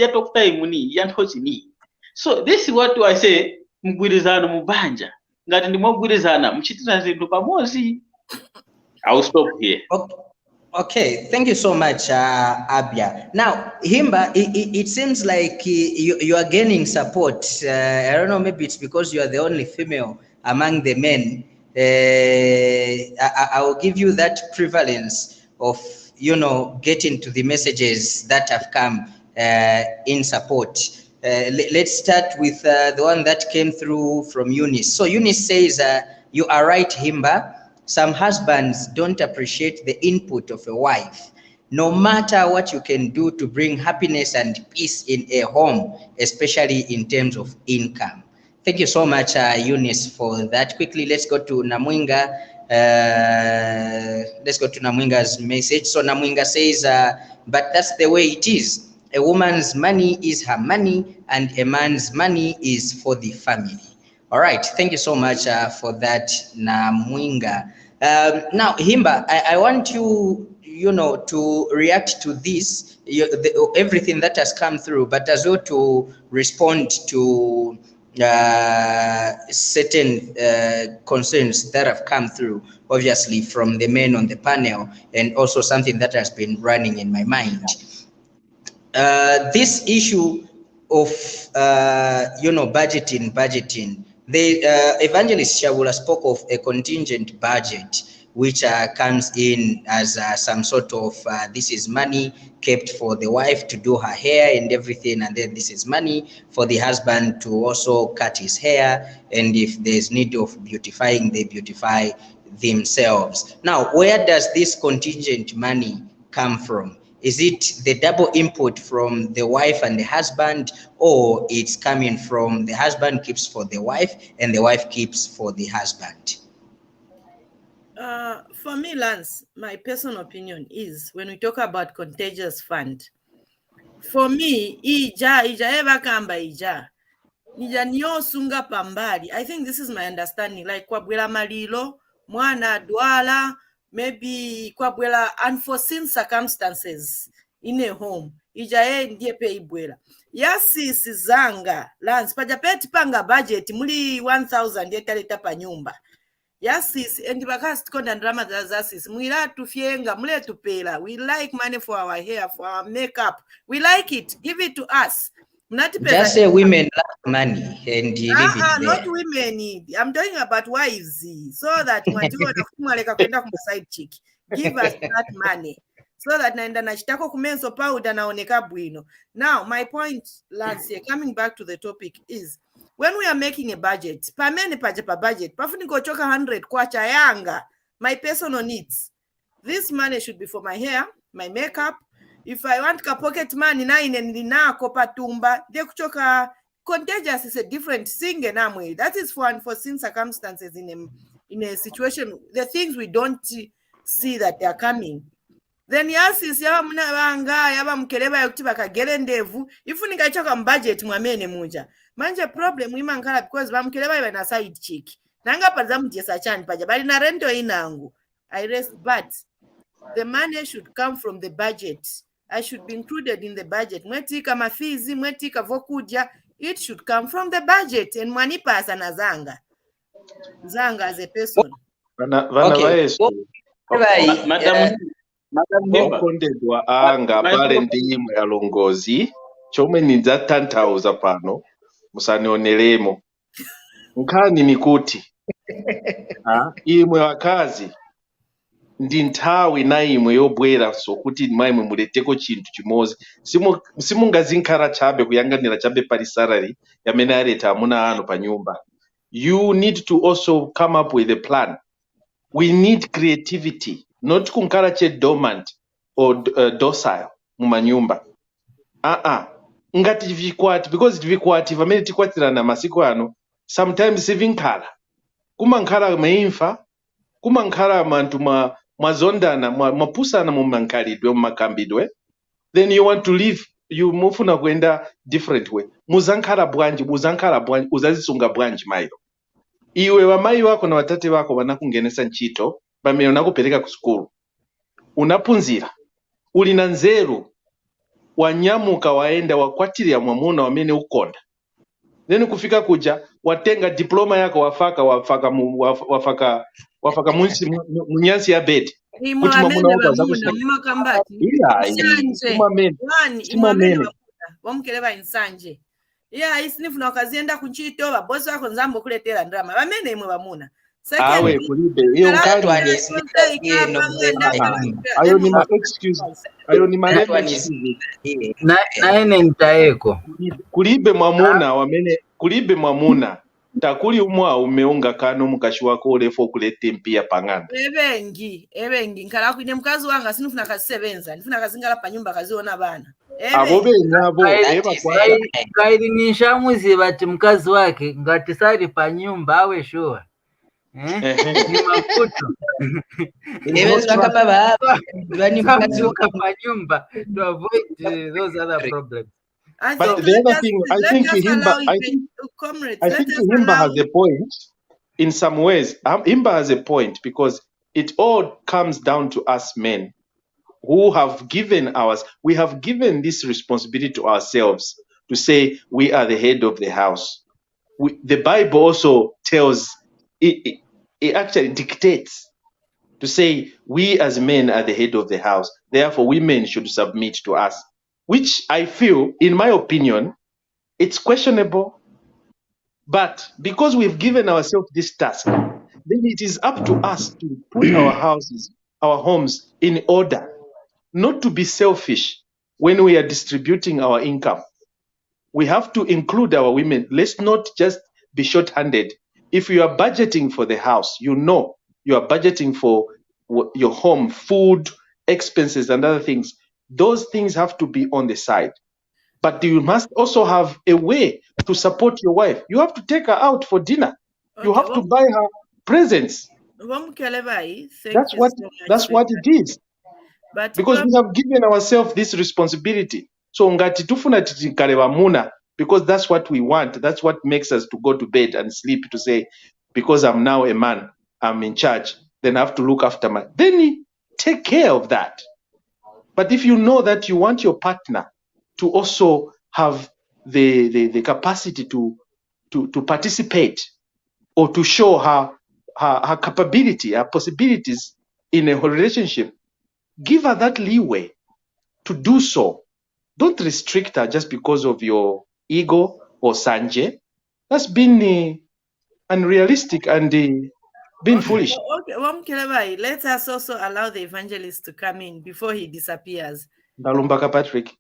yatokta imuni, yanhochi ni. So this is what I say, mgwirizano mubanja. Ngati ndi mogwirizana, mchitira zindu pamozi. I'll stop here. Okay, thank you so much, Abia. Now, Himba, it seems like you are gaining support. I don't know, maybe it's because you are the only female among the men. I will give you that prevalence of, getting to the messages that have come in support. Let's start with the one that came through from Eunice. So Eunice says, you are right, Himba. Some husbands don't appreciate the input of a wife, no matter what you can do to bring happiness and peace in a home, especially in terms of income. Thank you so much, Eunice, for that. Quickly, let's go to Namwinga. Let's go to Namwinga's message. So Namwinga says, but that's the way it is. A woman's money is her money, and a man's money is for the family. All right, thank you so much for that, Namwinga. Now, Himba, I want you, to react to this, everything that has come through, but as well to respond to certain concerns that have come through, obviously from the men on the panel, and also something that has been running in my mind. This issue of, budgeting. The Evangelist Shaabula spoke of a contingent budget, which comes in as some sort of, this is money kept for the wife to do her hair and everything, and then this is money for the husband to also cut his hair, and if there's need of beautifying, they beautify themselves. Now, where does this contingent money come from? Is it the double input from the wife and the husband, or it's coming from the husband keeps for the wife and the wife keeps for the husband? For me, Lance, my personal opinion is when we talk about contagious fund, for me, ija eva kamba ija nyo sunga pambali. I think this is my understanding. Like kwabwela malilo, mwana dwala, maybe kwabwela unforeseen circumstances in a home. Ija ndiye pe ibwela. Yasisi zanga, Lance, pajapeti panga budget, muli 1,000 yetaleta pa nyumba. Yasisi, and bakasi tikonda ndrama zasisi, mwila tufyenga, mule tupela. We like money for our hair, for our makeup. We like it. Give it to us. Just say women love money and you leave it there. Not women. I'm talking about wives. So that side chick. Give us that money. So that naenda nachitako kumenso powder naoneka bwino. Now, my point, Lance, coming back to the topic is, when we are making a budget, pamene paje pa budget, pafuni kochoka 100 kwacha yanga, my personal needs. This money should be for my hair, my makeup. If I want ka pocket money na inendina kopa tumba, de kuchoka contagious is a different thing namwe. That is for unforeseen circumstances in a situation, the things we don't see that they are coming. Then yasisi yaba muna banga yaba mkeleba yokuti bakagere ndevu ifunika choka budget mwamene muja. Manje problem imankala because bamkeleba iba na side chick. Nanga paza mjesa chani paja bali na rento inangu. I rest, but the money should come from the budget. I should be included in the budget. Mwetika mafizi, mwetika vokuja, it should come from the budget. And Mwanipa Zanga as a person. Okay. Madam Himba. Okondedwa anga pale ndimwe alongozi chomwe nidza tanthauza pano musanionelemo nkhani ni kuti imwe wakazi ndi nthawi na imwe yobwera sokuti maimwe muleteko chinthu chimozi simungazinkhala chabe kuyanganira chabe pali salary yamene aleta amuna anu pa nyumba. You need to also come up with a plan. We need creativity, not kunkhala che dormant or docile mumanyumba. Ngati vikwati, because vikwati vamene tikwatirana masiku ano sometimes sivinkhala kumankhala maimfa kumankhala mantu mwazondana mwapusana mumankhalidwe mumakambidwe, then you want to live, you mufuna kuenda different way. Muzankhala bwanji uzazisunga bwanji mailo. Iwe wamayi wako na watate wako wanakungenesa ntchito pamene unakupereka ku skulu, unaphunzira, uli na nzeru, wanyamuka waenda wakwatira mwamuna wamene ukonda, then kufika kuja watenga diploma yako wafaka munyansi ya bedi kuti mwamuna wako wamukeleva insanje isinifuna wakazienda kuchito babosi wako nzambo kuletera ndrama bamene imwe bamuna awe kulibe iyo nkali ayo ni ma excuse naene ntaeko kulibe mwamuna takuli umwa umeunga kano mukashi wako olefo kulete mpia pangana ebengi nkala kuine mkazi wanga sinifuna kazisebenza nifuna kazingala pa nyumba kaziona bana abo benyabo kaili nishamuzi bati mkazi wake ngati sali pa nyumba awe sure ni mafuto pa nyumba to avoid those other problems. But the other thing, I think Himba has a point in some ways. Himba has a point because it all comes down to us men who have we have given this responsibility to ourselves to say we are the head of the house. The Bible also tells, it actually dictates to say we as men are the head of the house. Therefore, women should submit to us. Which I feel, in my opinion, it's questionable. But because we've given ourselves this task, then it is up to us to put our homes in order, not to be selfish when we are distributing our income. We have to include our women. Let's not just be short-handed. If you are budgeting for the house, you know you are budgeting for your home, food, expenses, and other things. Those things have to be on the side. But you must also have a way to support your wife. You have to take her out for dinner. Okay, you have to buy her presents. That's what it is. But because we have given ourselves this responsibility. So ngati tufuna titikale wamuna, because that's what we want. That's what makes us to go to bed and sleep, to say, because I'm now a man, I'm in charge, then I have to look after then you take care of that. But if you know that you want your partner to also have the capacity to participate or to show her capability, her possibilities in a relationship, give her that leeway to do so. Don't restrict her just because of your ego or sanje. That's been unrealistic and being foolish. Okay, let us also allow the evangelist to come in before he disappears. Ndalumbaka Patrick.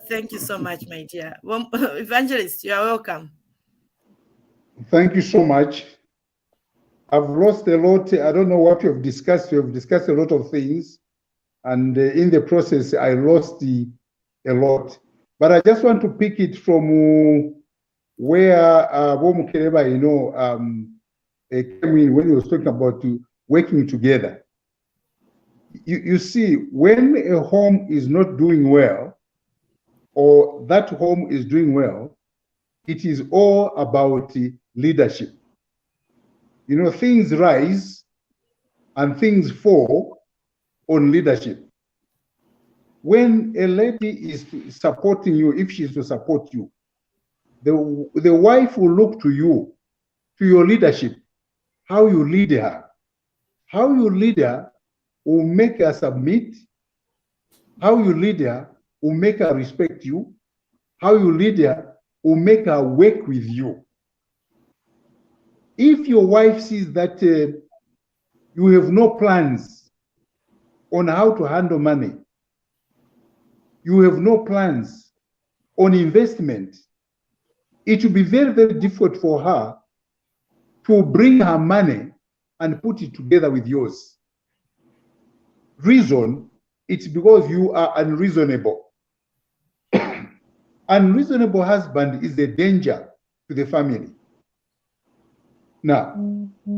Thank you so much, my dear. Evangelist, you are welcome. Thank you so much. I've lost a lot. I don't know what you've discussed. We have discussed a lot of things. And in the process, I lost a lot. But I just want to pick it from where Womukeleba, came in when he was talking about working together. You see, when a home is not doing well, or that home is doing well, it is all about leadership. Things rise and things fall on leadership. When a lady is supporting you, if she's to support you, the wife will look to you, to your leadership, how you lead her. How you lead her will make her submit. How you lead her will make her respect you. How you lead her will make her work with you. If your wife sees that you have no plans on how to handle money, you have no plans on investment, it will be very, very difficult for her to bring her money and put it together with yours. Reason, it's because you are unreasonable. Unreasonable husband is a danger to the family. Now,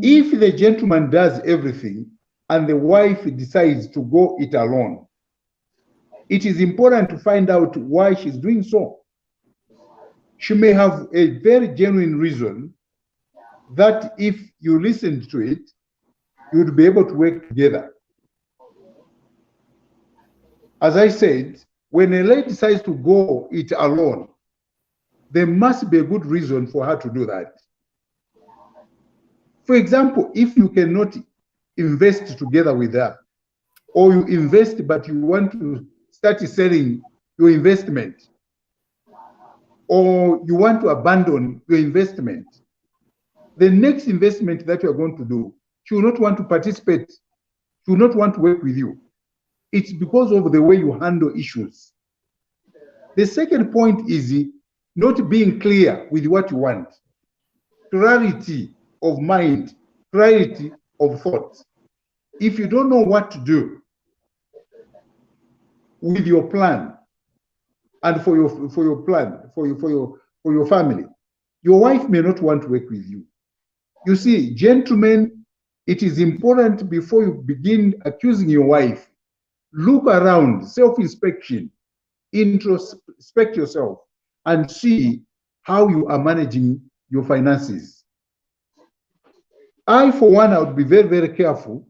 if the gentleman does everything and the wife decides to go it alone, it is important to find out why she's doing so. She may have a very genuine reason that if you listened to it, you would be able to work together. As I said, when a lady decides to go it alone, there must be a good reason for her to do that. For example, if you cannot invest together with her, or you invest but you want to start selling your investment, or you want to abandon your investment, the next investment that you are going to do, she will not want to participate, she will not want to work with you. It's because of the way you handle issues. The second point is not being clear with what you want. Clarity of mind, clarity of thought. If you don't know what to do with your plan and for your family, your wife may not want to work with you. You see, gentlemen, it is important before you begin accusing your wife, look around, self-inspection, introspect yourself, and see how you are managing your finances. I, for one, I would be very, very careful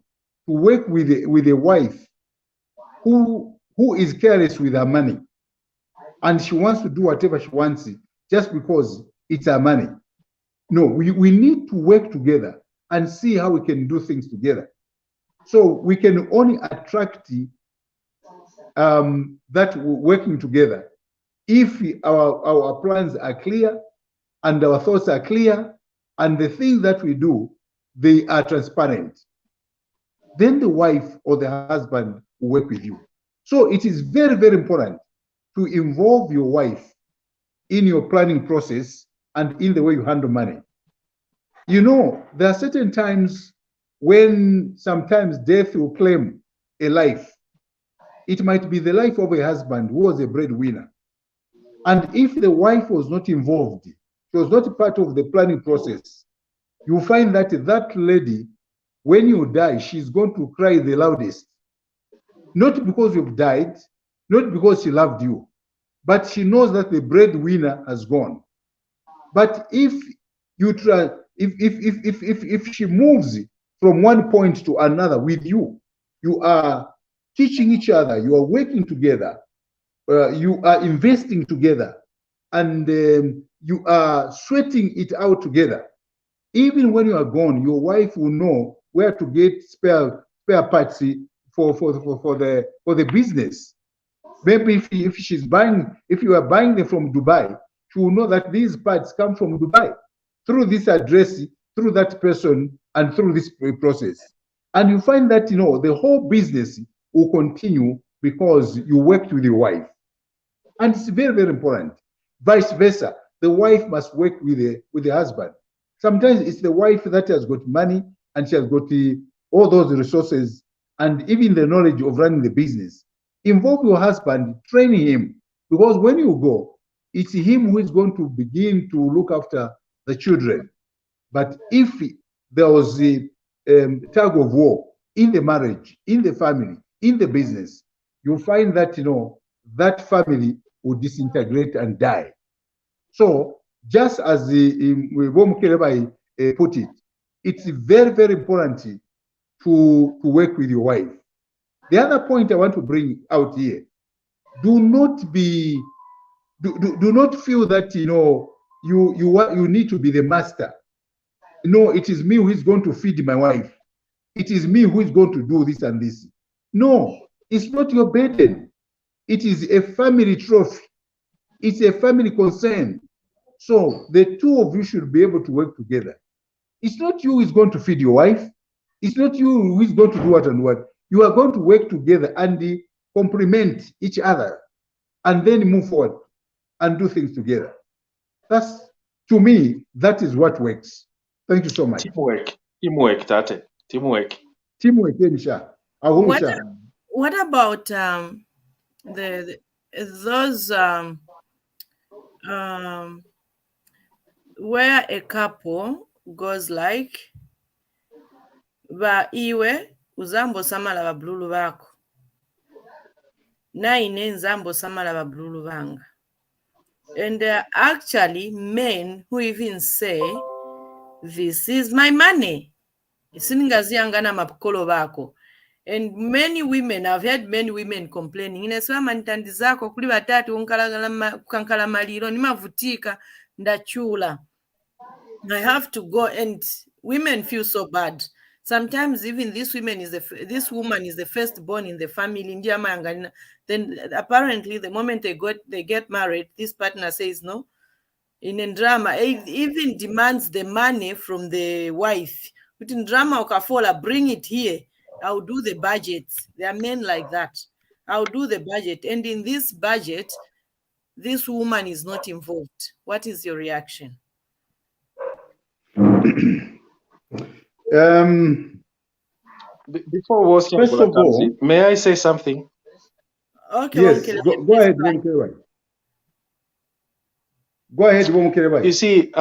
to work with a wife who is careless with her money, and she wants to do whatever she wants just because it's her money. No, we need to work together and see how we can do things together. So we can only attract that working together if our plans are clear and our thoughts are clear and the things that we do, they are transparent. Then the wife or the husband will work with you. So it is very, very important to involve your wife in your planning process and in the way you handle money. You know, there are certain times when sometimes death will claim a life. It might be the life of a husband who was a breadwinner. And if the wife was not involved, she was not part of the planning process, you find that that lady, when you die, she's going to cry the loudest. Not because you've died, not because she loved you, but she knows that the breadwinner has gone. But if you try, if she moves from one point to another with you, you are teaching each other, you are working together, you are investing together, and you are sweating it out together. Even when you are gone, your wife will know where to get spare parts for the business. Maybe if she's buying, if you are buying them from Dubai, she will know that these parts come from Dubai through this address, through that person, and through this process. And you find that, you know, the whole business will continue because you worked with your wife. And it's very, very important. Vice versa, the wife must work with the husband. Sometimes it's the wife that has got money and she has got all those resources and even the knowledge of running the business. Involve your husband, train him, because when you go, it's him who is going to begin to look after the children. But if there was a tug of war in the marriage, in the family, in the business, you'll find that, you know, that family will disintegrate and die. So just as Mukeleba put it, it's very, very important to work with your wife. The other point I want to bring out here, do not feel that, you know, you need to be the master. No, it is me who is going to feed my wife. It is me who is going to do this and this. No, it's not your burden. It is a family trophy. It's a family concern. So the two of you should be able to work together. It's not you who is going to feed your wife. It's not you who is going to do what and what. You are going to work together and complement each other and then move forward and do things together. That's, to me, that is what works. Thank you so much. Teamwork, Tate. Teamwork. Teamwork, Nisha. What about those where a couple goes like ba iwe uzambo samala ba blulu bako na ine nzambo samala ba blulu banga, and there are actually men who even say, this is my money, siningaziyangana mapukolo bako. And many women, I've heard many women complaining, inesema ntandi zako kuli batatu ukankala maliro nimavutika ndachula, I have to go. And women feel so bad. Sometimes even this woman is the firstborn in the family. Then apparently the moment they get married, this partner says no. In drama, even demands the money from the wife. But in drama, Okafola, bring it here. I'll do the budget. There are men like that. I'll do the budget. And in this budget, this woman is not involved. What is your reaction? Before Shaabula comes in, may I say something? Okay. Yes, go ahead. Go ahead, You see,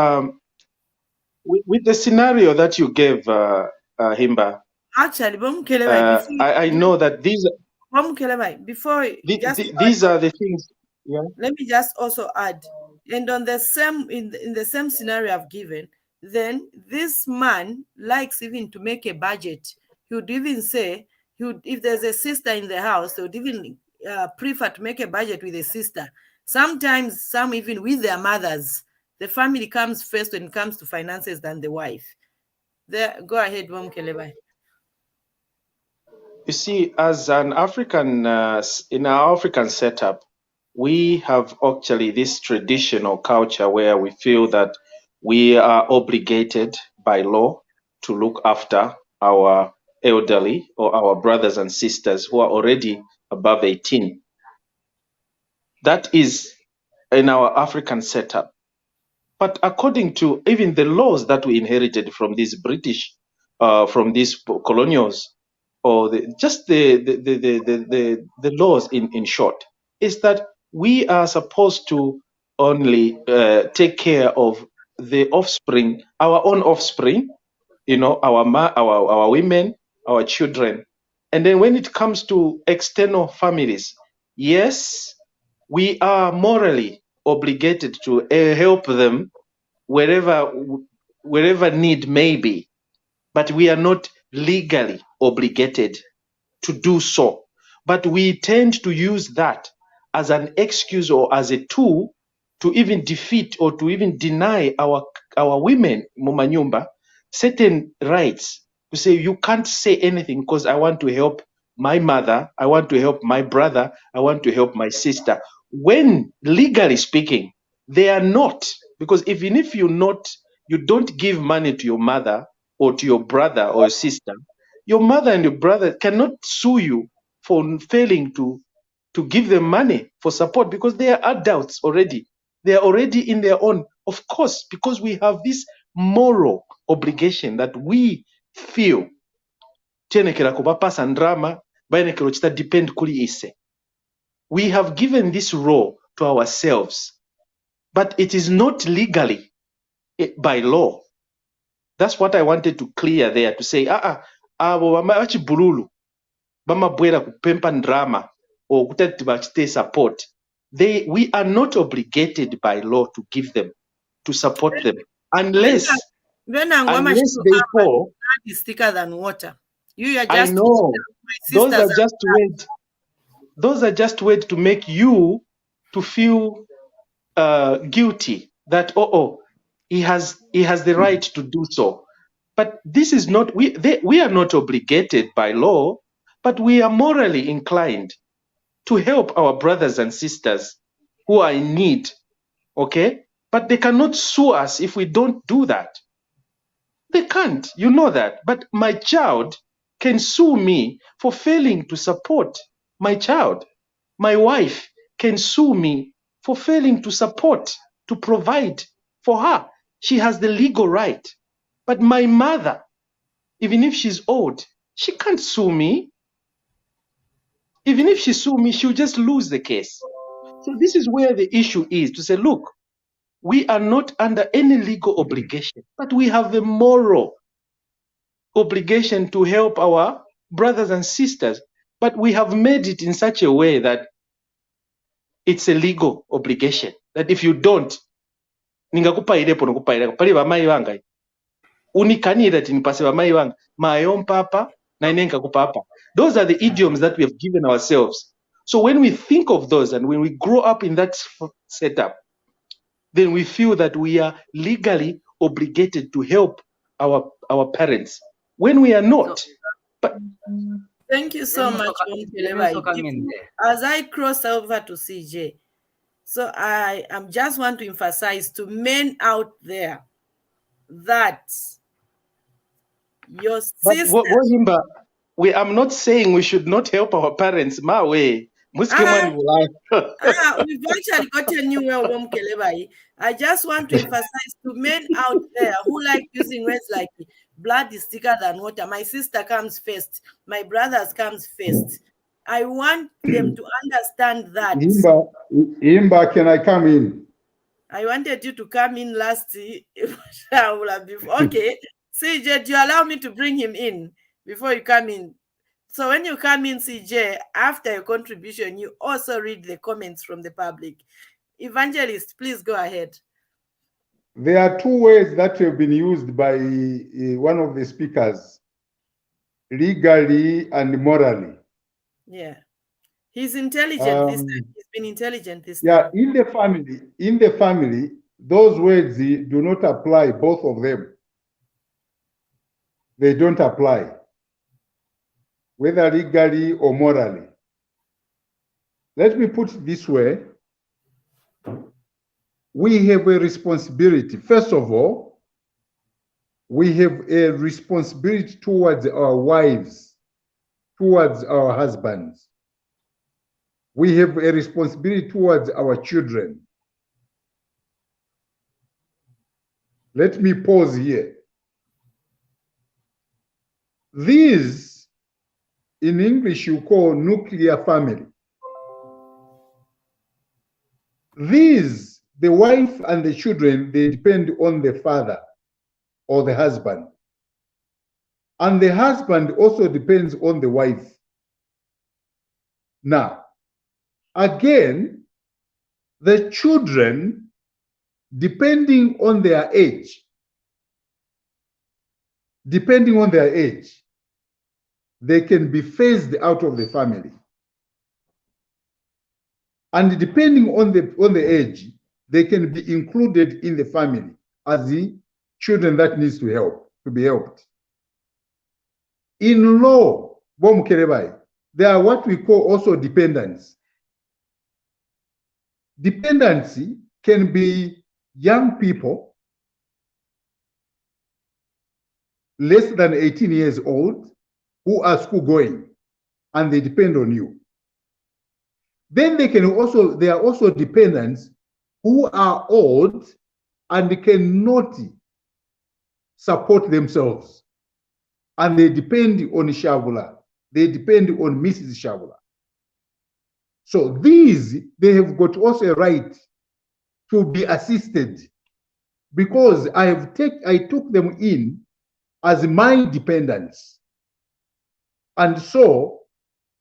with the scenario that you gave, Himba, actually, I know that these are the things. Yeah. Let me just also add, and on the same in the same scenario I've given, then this man likes even to make a budget. He would even say, if there's a sister in the house, they would even prefer to make a budget with a sister. Sometimes some even with their mothers. The family comes first when it comes to finances than the wife. Go ahead, Mom Kelebai. You see, as an African, in our African setup, we have actually this traditional culture where we feel that we are obligated by law to look after our elderly or our brothers and sisters who are already above 18. That is in our African setup. But according to even the laws that we inherited from these British, from these colonials, or the laws in short, is that we are supposed to only take care of the offspring, our own offspring, our women, our children. And then when it comes to external families, yes, we are morally obligated to help them wherever need may be, but we are not legally obligated to do so. But we tend to use that as an excuse or as a tool to even defeat or to even deny our women, Mumanyumba, certain rights. To say, you can't say anything because I want to help my mother, I want to help my brother, I want to help my sister. When legally speaking, they are not. Because even if you don't give money to your mother or to your brother or your sister, your mother and your brother cannot sue you for failing to give them money for support because they are adults already. They are already in their own. Of course, because we have this moral obligation that we feel. We have given this role to ourselves, but it is not legally by law. That's what I wanted to clear there, to say, abo bululu bamabwera kupempa ndrama or kutati bachite support. We are not obligated by law to give them, to support them, unless they fall. Is thicker than water. You are just, I know. Those are just ways to make you to feel guilty that he has the right to do so. But this is not, we are not obligated by law, but we are morally inclined to help our brothers and sisters who are in need, okay? But they cannot sue us if we don't do that. They can't, you know that. But my child can sue me for failing to support my child. My wife can sue me for failing to support, to provide for her. She has the legal right. But my mother, even if she's old, she can't sue me. Even if she sue me, she'll just lose the case. So this is where the issue is, to say, look, we are not under any legal obligation, but we have a moral obligation to help our brothers and sisters. But we have made it in such a way that it's a legal obligation. That if you don't, ningakupayirepo nokupayirepo pali bamayi banga unikanira ati nipase bamayi banga mayo papa na inenga kupapa. Those are the idioms that we have given ourselves. So when we think of those and when we grow up in that setup, then we feel that we are legally obligated to help our parents when we are not. But thank you so much, as I cross over to CJ. So I just want to emphasize to men out there that your sister. Himba, I'm not saying we should not help our parents. My way. We've actually got a new way. I just want to emphasize to men out there who like using words like blood is thicker than water. My sister comes first. My brothers comes first. I want them to understand that. Himba, can I come in? I wanted you to come in last. Okay. CJ, do you allow me to bring him in before you come in? So when you come in, CJ, after your contribution, you also read the comments from the public. Evangelist, please go ahead. There are two words that have been used by one of the speakers, legally and morally. Yeah. He's intelligent this time. He's been intelligent this time. Yeah, in the family, those words do not apply, both of them. They don't apply, whether legally or morally. Let me put it this way. We have a responsibility. First of all, we have a responsibility towards our wives, towards our husbands. We have a responsibility towards our children. Let me pause here. These, in English, you call nuclear family. These, the wife and the children, they depend on the father or the husband. And the husband also depends on the wife. Now, again, the children, depending on their age, they can be phased out of the family. And depending on the age, they can be included in the family as the children that needs to be helped. In law, there are what we call also dependents. Dependency can be young people less than 18 years old who are school going and they depend on you. Then there are also dependents who are old and cannot support themselves. And they depend on shaabula. They depend on Mrs. Shaabula. So these, they have got also a right to be assisted because I took them in as my dependents. And so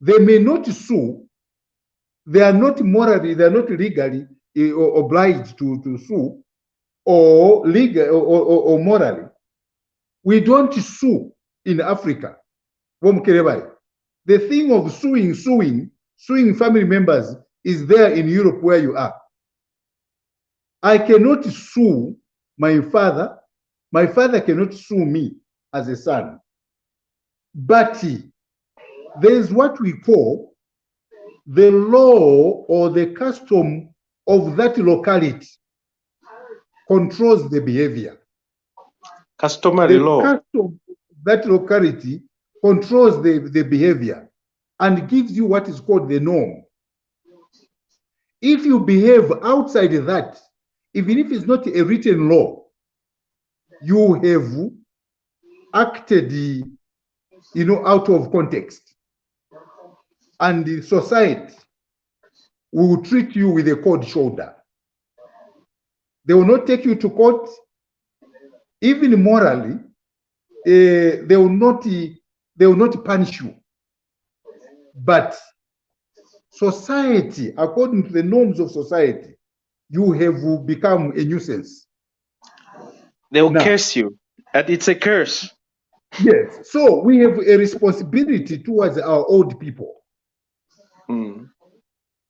they may not sue. They are not morally, they are not legally obliged to sue or legal or morally. We don't sue in Africa. The thing of suing family members is there in Europe where you are. I cannot sue my father. My father cannot sue me as a son. But there is what we call the law or the custom of that locality controls the behavior. Customary law. The custom of that locality controls the behavior and gives you what is called the norm. If you behave outside that, even if it's not a written law, you have acted, out of context. And the society will treat you with a cold shoulder. They will not take you to court. Even morally, they will not punish you. But society, according to the norms of society, you have become a nuisance. They'll curse you. And it's a curse. Yes. So we have a responsibility towards our old people.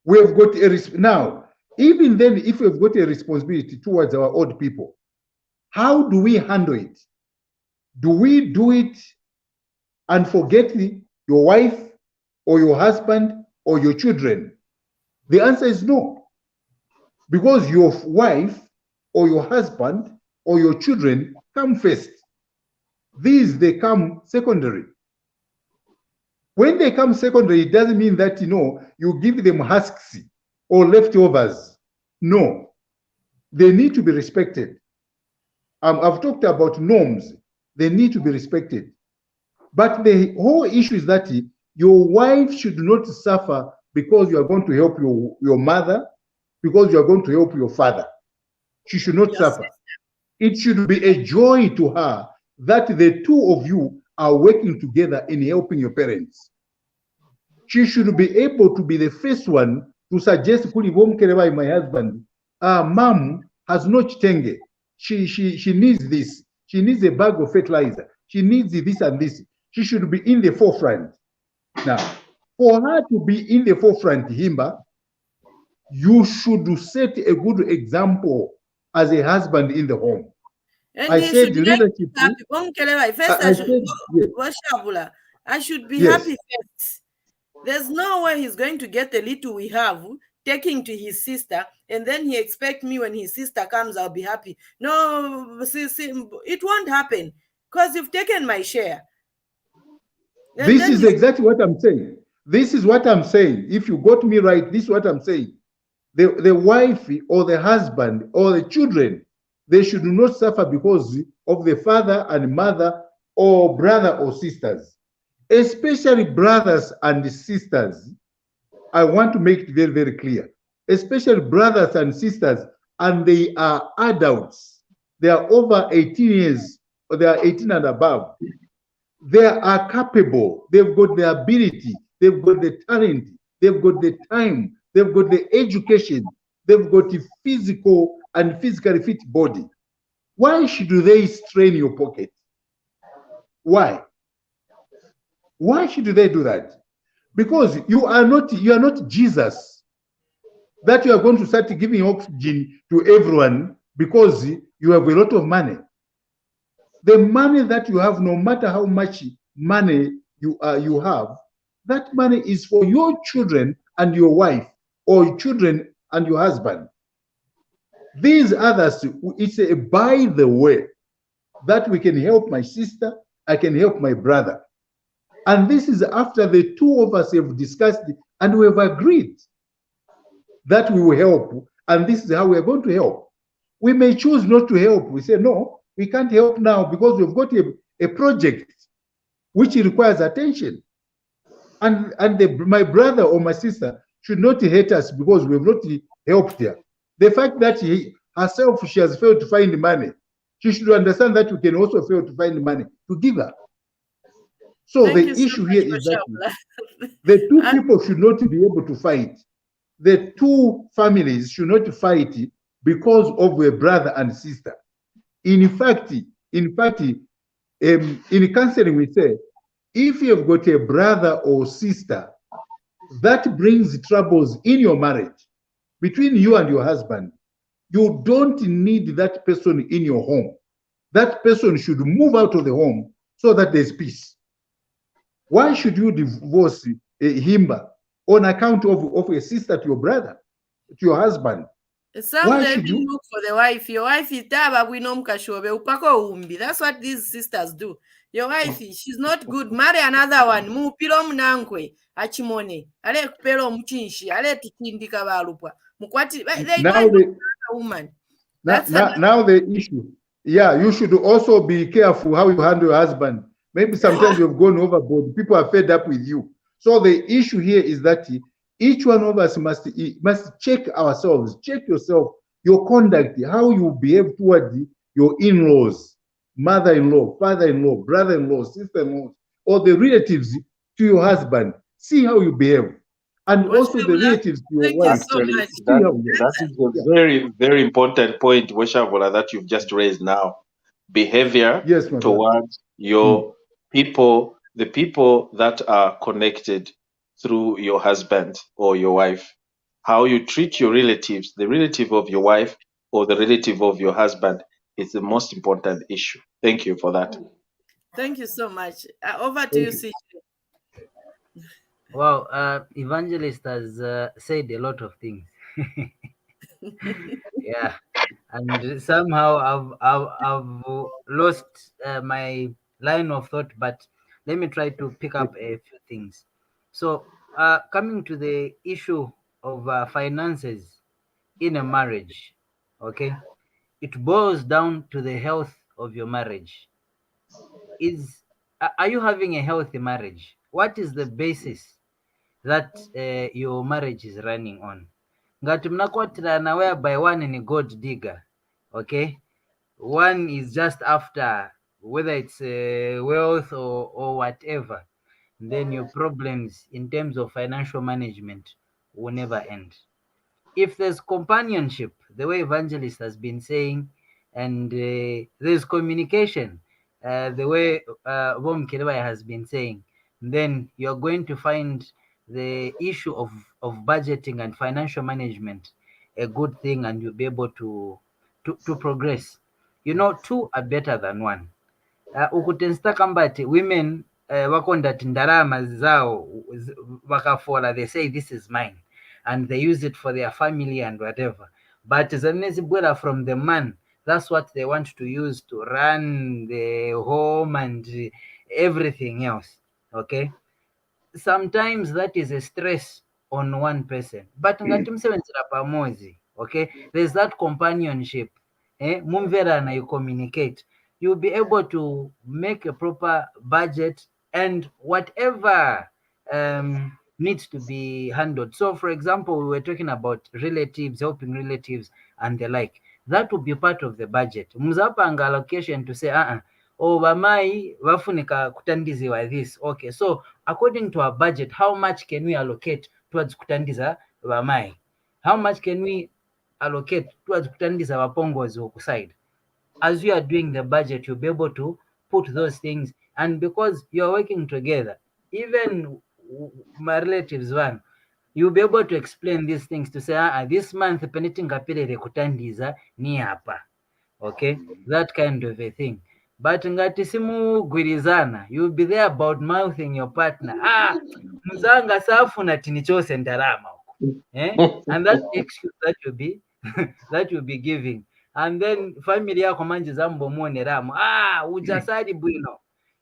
We have got now, even then, if we've got a responsibility towards our old people, how do we handle it? Do we do it and forget your wife or your husband or your children? The answer is no. Because your wife or your husband or your children come first. These, they come secondary. When they come secondary, it doesn't mean that, you give them husks or leftovers. No. They need to be respected. I've talked about norms. They need to be respected. But the whole issue is that your wife should not suffer because you are going to help your mother, because you are going to help your father. She should not suffer. It should be a joy to her that the two of you are working together in helping your parents. She should be able to be the first one to suggest, my husband, mom has no chitenge. She needs this. She needs a bag of fertilizer. She needs this and this. She should be in the forefront. Now, for her to be in the forefront, Himba, you should set a good example as a husband in the home. And I said leadership. I should be happy first. There's no way he's going to get the little we have, taking to his sister, and then he expects me when his sister comes, I'll be happy. No, it won't happen because you've taken my share. And this is exactly what I'm saying. This is what I'm saying. If you got me right, this is what I'm saying. The wife or the husband or the children, they should not suffer because of the father and mother or brother or sisters. Especially brothers and sisters. I want to make it very, very clear. Especially brothers and sisters, and they are adults. They are over 18 years, or they are 18 and above. They are capable. They've got the ability. They've got the talent. They've got the time. They've got the education. They've got a physical and physically fit body. Why should they strain your pocket? Why? Why should they do that? Because you are not Jesus, that you are going to start giving oxygen to everyone because you have a lot of money. The money that you have, no matter how much money you have, that money is for your children and your wife, or your children and your husband. These others, it's a by the way that we can help my sister, I can help my brother. And this is after the two of us have discussed it and we have agreed that we will help, and this is how we are going to help. We may choose not to help. We say, no, we can't help now because we've got a project which requires attention. And my brother or my sister should not hate us because we have not helped her. The fact that she has failed to find money, she should understand that we can also fail to find money to give her. So the issue here is that the two people should not be able to fight. The two families should not fight because of a brother and sister. In fact, in counseling we say, if you've got a brother or sister, that brings troubles in your marriage between you and your husband. You don't need that person in your home. That person should move out of the home so that there's peace. Why should you divorce Himba on account of a sister to your brother, to your husband? Some Why they should you? look for the wife. Your wife is taba winom kashobe upako umbi. That's what these sisters do. Your wife, she's not good. Marry another one. Mupiro mnankwe achimone. Ale kupero mchinshi. Ale tikindika balupwa. Mukwati. They Now go the a woman. now the issue. Yeah, you should also be careful how you handle your husband. Maybe sometimes you've gone overboard. People are fed up with you. So the issue here is that each one of us must check ourselves, check yourself, your conduct, how you behave toward your in-laws, mother-in-law, father-in-law, brother-in-law, sister-in-law, or the relatives to your husband. See how you behave. And also the relatives to your Thank you wife. so much. That is a very, very important point, Weshavula, that you've just raised now. Behavior Yes, my brother. towards your people, the people that are connected through your husband or your wife. How you treat your relatives, the relative of your wife or the relative of your husband, is the most important issue. Thank you for that. Thank you so much. Over to you, CJ. Wow, Evangelist has said a lot of things. Yeah, and somehow I've lost my line of thought, but let me try to pick up a few things. So, coming to the issue of finances in a marriage, okay, it boils down to the health of your marriage. Are you having a healthy marriage? What is the basis that your marriage is running on? Ngati mnakwatirana whereby one in a gold digger, okay, one is just after whether it's wealth or whatever, then your problems in terms of financial management will never end. If there's companionship, the way Evangelist has been saying, and there's communication, the way Bom Kirwai has been saying, then you're going to find the issue of budgeting and financial management a good thing, and you'll be able to progress. You know, two are better than one. Ukuti Nsaka mbati women wakonda ndarama zao wakafola, they say this is mine and they use it for their family and whatever, but zanezibwela from the man, that's what they want to use to run the home and everything else. Okay, sometimes that is a stress on one person, but ngati msebenzera pamozi, okay, there's that companionship, mumverana, you communicate, you'll be able to make a proper budget and whatever needs to be handled. So for example, we were talking about relatives, helping relatives and the like, that will be part of the budget. Muzapanga allocation to say oh bamai vafunika kutandiziwa this, okay, so according to our budget, how much can we allocate towards kutandiza vamai? How much can we allocate towards kutandiza vapongozi side? As you are doing the budget, you'll be able to put those things, and because you're working together, even my relatives one, you'll be able to explain these things to say this month penitingapirere kutandiza ni hapa, okay, that kind of a thing. But ngati simugwirizana, you'll be there about mouthing your partner, mzanga safuna tinichose ndarama huko, and that's the excuse that you'll be that you'll be giving, and then family yako manje zambo muone ramo, ujasadi bwino,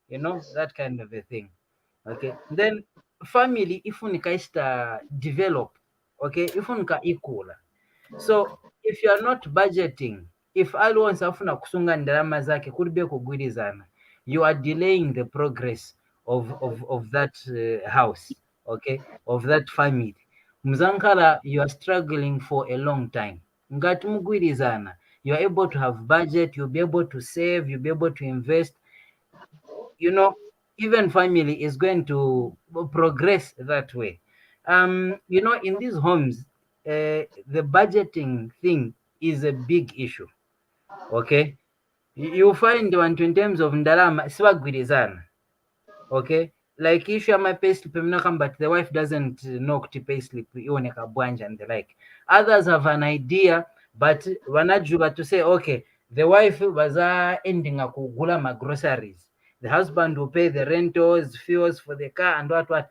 you know, that kind of a thing. Okay, then family ifunika ista develop, okay, ifunika ikula. So if you are not budgeting, if aliwonse afuna kusunga ndarama zake kuribe kugwirizana, you are delaying the progress of that house, okay, of that family. Mzankala, you are struggling for a long time. Ngati mugwirizana, you are able to have budget, you'll be able to save, you'll be able to invest, you know, even family is going to progress that way. You know, in these homes, the budgeting thing is a big issue. Okay, you find one in terms of ndarama siwagwirizana. Okay, like issue my payslip, but the wife doesn't know kuti payslip ione kabwanja and the like. Others have an idea, But wanajuba to say, okay, the wife was ending up kugula ma groceries. The husband will pay the rentals, fuels for the car, and what,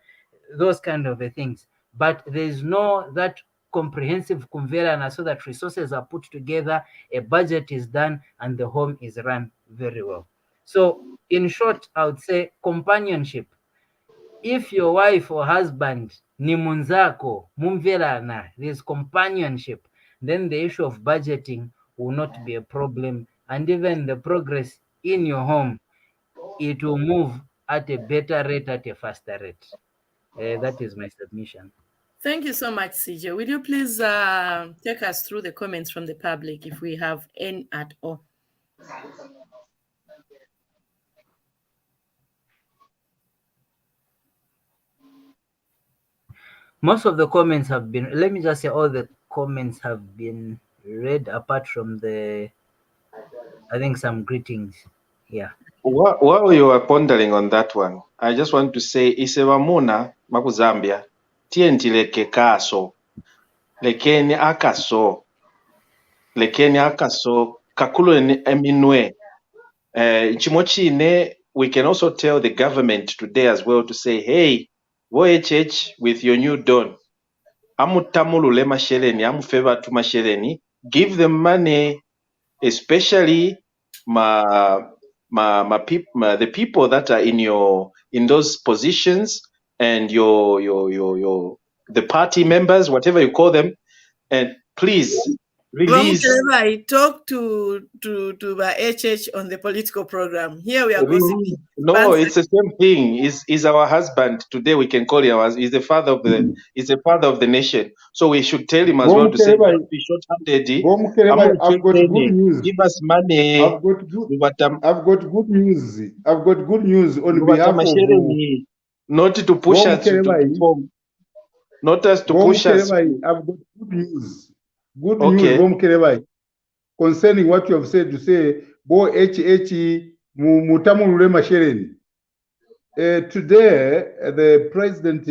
those kind of things. But there is no that comprehensive conveyor so that resources are put together, a budget is done, and the home is run very well. So in short, I would say companionship. If your wife or husband ni munzako, mumvelana, there's companionship, then the issue of budgeting will not be a problem. And even the progress in your home, it will move at a better rate, at a faster rate. That is my submission. Thank you so much, CJ. Will you please take us through the comments from the public if we have any at all? Most of the comments have been, let me just say, all the comments have been read apart from the, I think, some greetings. Yeah. While you are pondering on that one, I just want to say isevamuna makuzambia tienti leke kaso lekeni akaso kakulo eminwe chimochine. We can also tell the government today as well to say, hey, vohh with your new dawn, amutamulule masheleni, amufeva tu masheleni, give them money, especially the people that are in those positions, and the party members, whatever you call them, and please release. I talk to HH on the political program. Here we are gossiping. No, it's the same thing. Is our husband today? We can call him he's the father of the he's the father of the nation. So we should tell him as well to say, don't be short-handed. I've got good news. Give us money. I've got good news. I've got good news on behalf of not to push us to perform. Not us to push us. I've got good news. Good news, concerning what you have said, to say, Bo HH mutamulule mashereni. Today, the president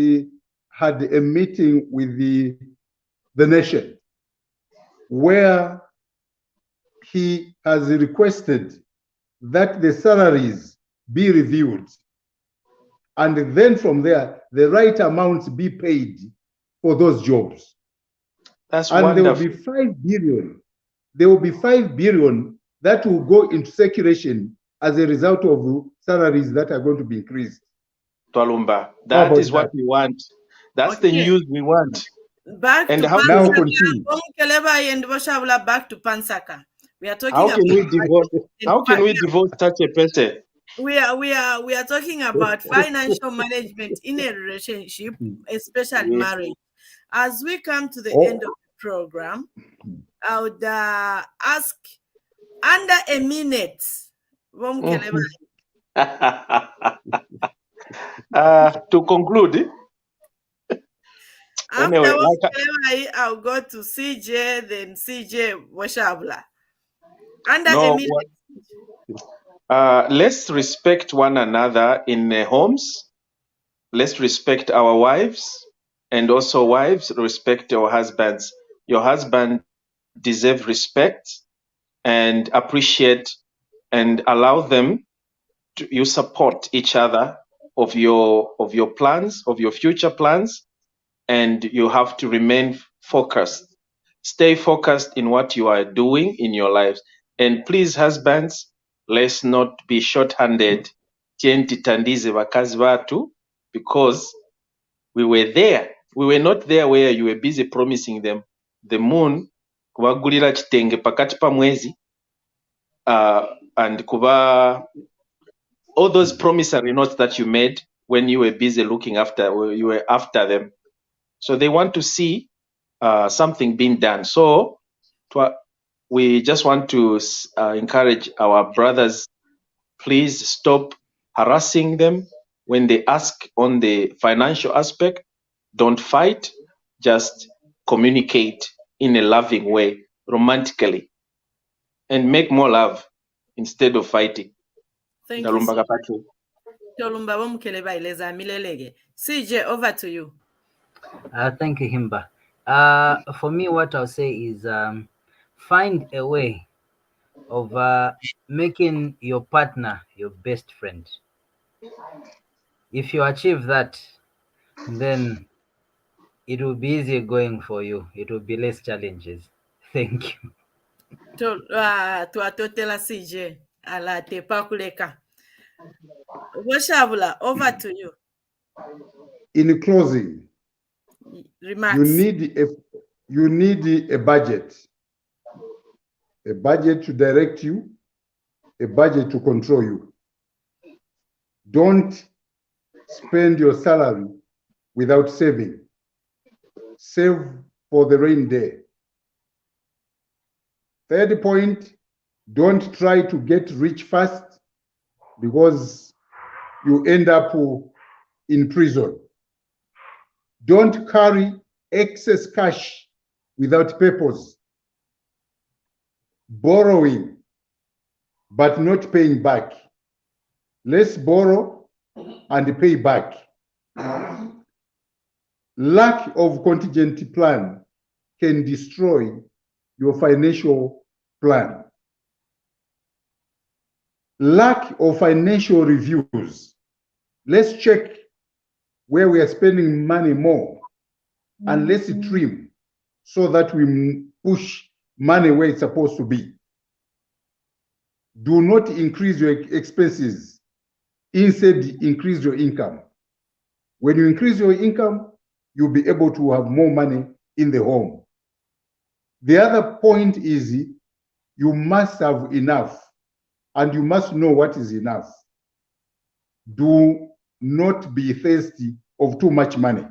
had a meeting with the nation where he has requested that the salaries be reviewed, and then from there, the right amounts be paid for those jobs. That's and wonderful. There will be 5 billion. There will be 5 billion that will go into circulation as a result of salaries that are going to be increased. Twalumba, that is what we want. That's the news we want. Back and to how Pansaka. Continue. And Shaabula, back to Pansaka. We are talking how about can we divorce such a person? We are talking about financial management in a relationship, especially marriage. As we come to the end of the program, I would ask under a minute. To conclude, after I'll go to CJ, then CJ Washabla. Under a minute. Let's respect one another in homes. Let's respect our wives, and also wives respect your husbands. Your husband deserve respect and appreciate, and allow them to you support each other of your plans, of your future plans, and you have to remain focused. Stay focused in what you are doing in your lives. And please, husbands, let's not be short-handed. Tientitandize bakazi batu, because we were there. We were not there where you were busy promising them the moon, kubagulira kitenge pakati pa mwezi, and kuba all those promissory notes that you made when you were busy looking after, you were after them. So they want to see something being done. So we just want to encourage our brothers, please stop harassing them when they ask on the financial aspect. Don't fight, just communicate in a loving way, romantically, and make more love instead of fighting. Thank you. CJ, over to you. Thank you, Himba. For me, what I'll say is find a way of making your partner your best friend. If you achieve that, then it will be easier going for you. It will be less challenges. Thank you. Twatotela CJ ala tepa kuleka. Shaabula, over to you. In closing, Remarks. you need a budget to direct you, a budget to control you. Don't spend your salary without saving. Save for the rainy day. Third point, don't try to get rich fast because you end up in prison. Don't carry excess cash without purpose. Borrowing, but not paying back. Let's borrow and pay back. Lack of contingency plan can destroy your financial plan. Lack of financial reviews. Let's check where we are spending money more and let's trim so that we push money where it's supposed to be. Do not increase your expenses. Instead, increase your income. When you increase your income, you'll be able to have more money in the home. The other point is you must have enough and you must know what is enough. Do not be thirsty of too much money.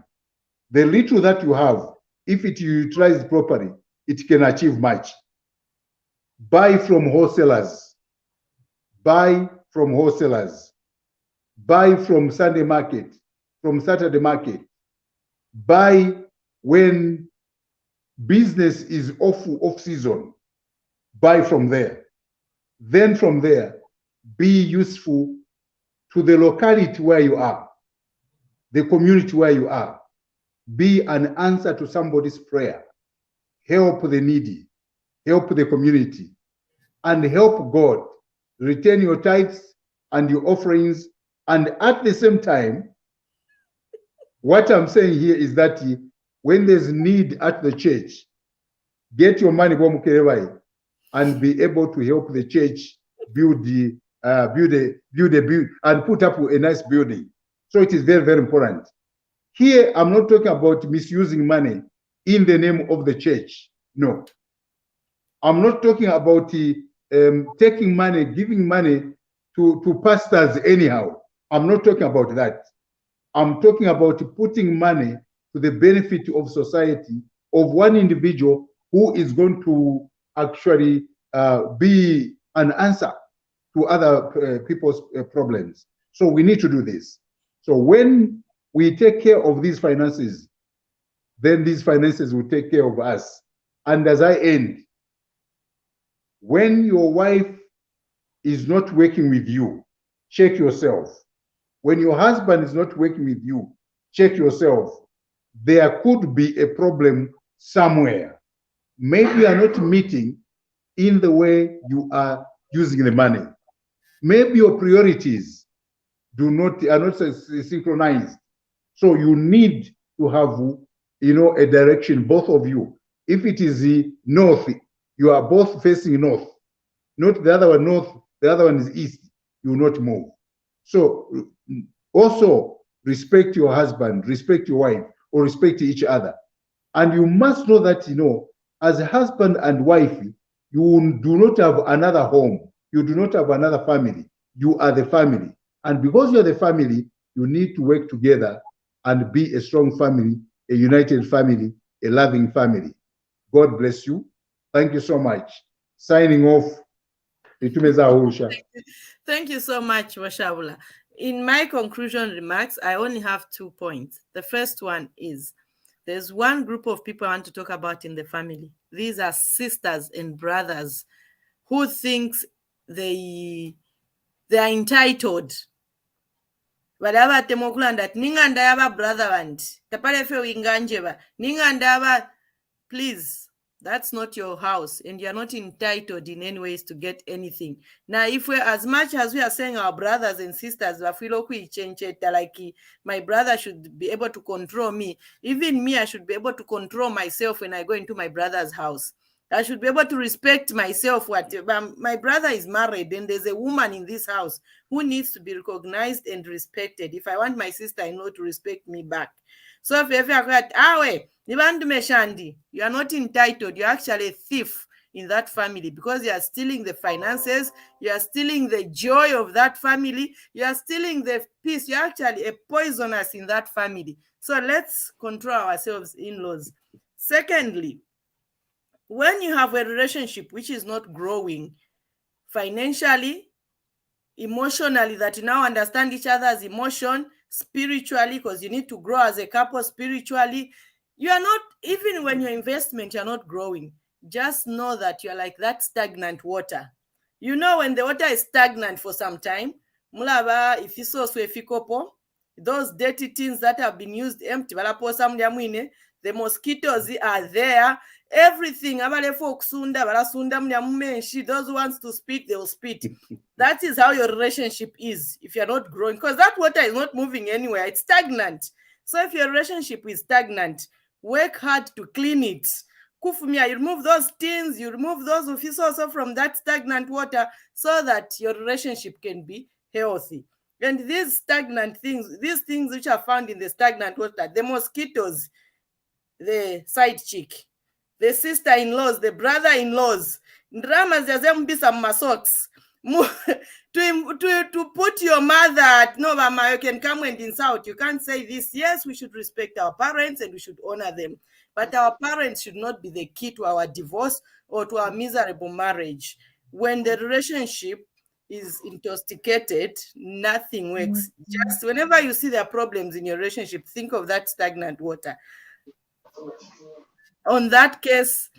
The little that you have, if it utilized properly, it can achieve much. Buy from wholesalers. Buy from wholesalers. Buy from Sunday market, from Saturday market. Buy when business is off season. Buy from there. Then from there, be useful to the locality where you are, the community where you are. Be an answer to somebody's prayer. Help the needy, help the community, and help God. Return your tithes and your offerings. And at the same time, what I'm saying here is that when there's need at the church, get your money and be able to help the church build and put up a nice building. So it is very, very important. Here, I'm not talking about misusing money in the name of the church. No. I'm not talking about taking money, giving money to pastors anyhow. I'm not talking about that. I'm talking about putting money to the benefit of society, of one individual who is going to actually be an answer to other people's problems. So we need to do this. So when we take care of these finances, then these finances will take care of us. And as I end, when your wife is not working with you, check yourself. When your husband is not working with you, check yourself. There could be a problem somewhere. Maybe you are not meeting in the way you are using the money. Maybe your priorities are not synchronized. So you need to have, a direction, both of you. If it is the north, you are both facing north. Not the other one north, the other one is east. You will not move. So also respect your husband, respect your wife, or respect each other. And you must know that, as a husband and wife, you do not have another home. You do not have another family. You are the family. And because you are the family, you need to work together and be a strong family, a united family, a loving family. God bless you. Thank you so much. Signing off. Thank you so much, Shaabula. In my conclusion remarks, I only have 2 points. The first one is there's one group of people I want to talk about in the family. These are sisters and brothers who thinks they are entitled. Whatever temokulanda ninganda yaba brother want tapale fe winganjeba ninganda yaba, please That's not your house, and you're not entitled in any ways to get anything. Now, if we're, as much as we are saying our brothers and sisters, like my brother should be able to control me, even me, I should be able to control myself when I go into my brother's house. I should be able to respect myself. My brother is married, and there's a woman in this house who needs to be recognized and respected. If I want my sister-in-law to respect me back. So if you are not entitled, you're actually a thief in that family, because you are stealing the finances, you are stealing the joy of that family, you are stealing the peace. You're actually a poisonous in that family. So let's control ourselves, in-laws. Secondly, when you have a relationship which is not growing financially, emotionally, that you now understand each other's emotion, spiritually, because you need to grow as a couple spiritually, you are not, even when your investment, you're not growing, just know that you're like that stagnant water. You know, when the water is stagnant for some time, mulaba ifisoso efikopo, those dirty things that have been used empty, the mosquitoes are there, everything, those who wants to spit, they will spit. That is how your relationship is if you're not growing, because that water is not moving anywhere, it's stagnant. So if your relationship is stagnant, work hard to clean it. Kufumia, you remove those things, you remove those also from that stagnant water, so that your relationship can be healthy. And these stagnant things, these things which are found in the stagnant water, the mosquitoes, the side chick, the sister-in-laws, the brother-in-laws, dramas some socks. To put your mother at, no, mama, you can come and insult. You can't say this. Yes, we should respect our parents and we should honor them, but our parents should not be the key to our divorce or to our miserable marriage. When the relationship is intoxicated, nothing works. Just whenever you see there are problems in your relationship, think of that stagnant water. On that case,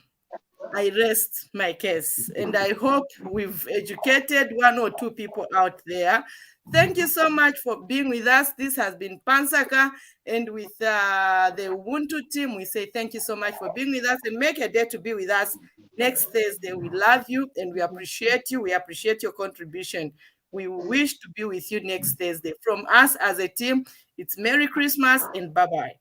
I rest my case, and I hope we've educated one or two people out there. Thank you so much for being with us. This has been Nsaka, and with the Ubuntu team, we say thank you so much for being with us, and make a day to be with us next Thursday. We love you and we appreciate you. We appreciate your contribution. We wish to be with you next Thursday. From us as a team, it's Merry Christmas and bye-bye.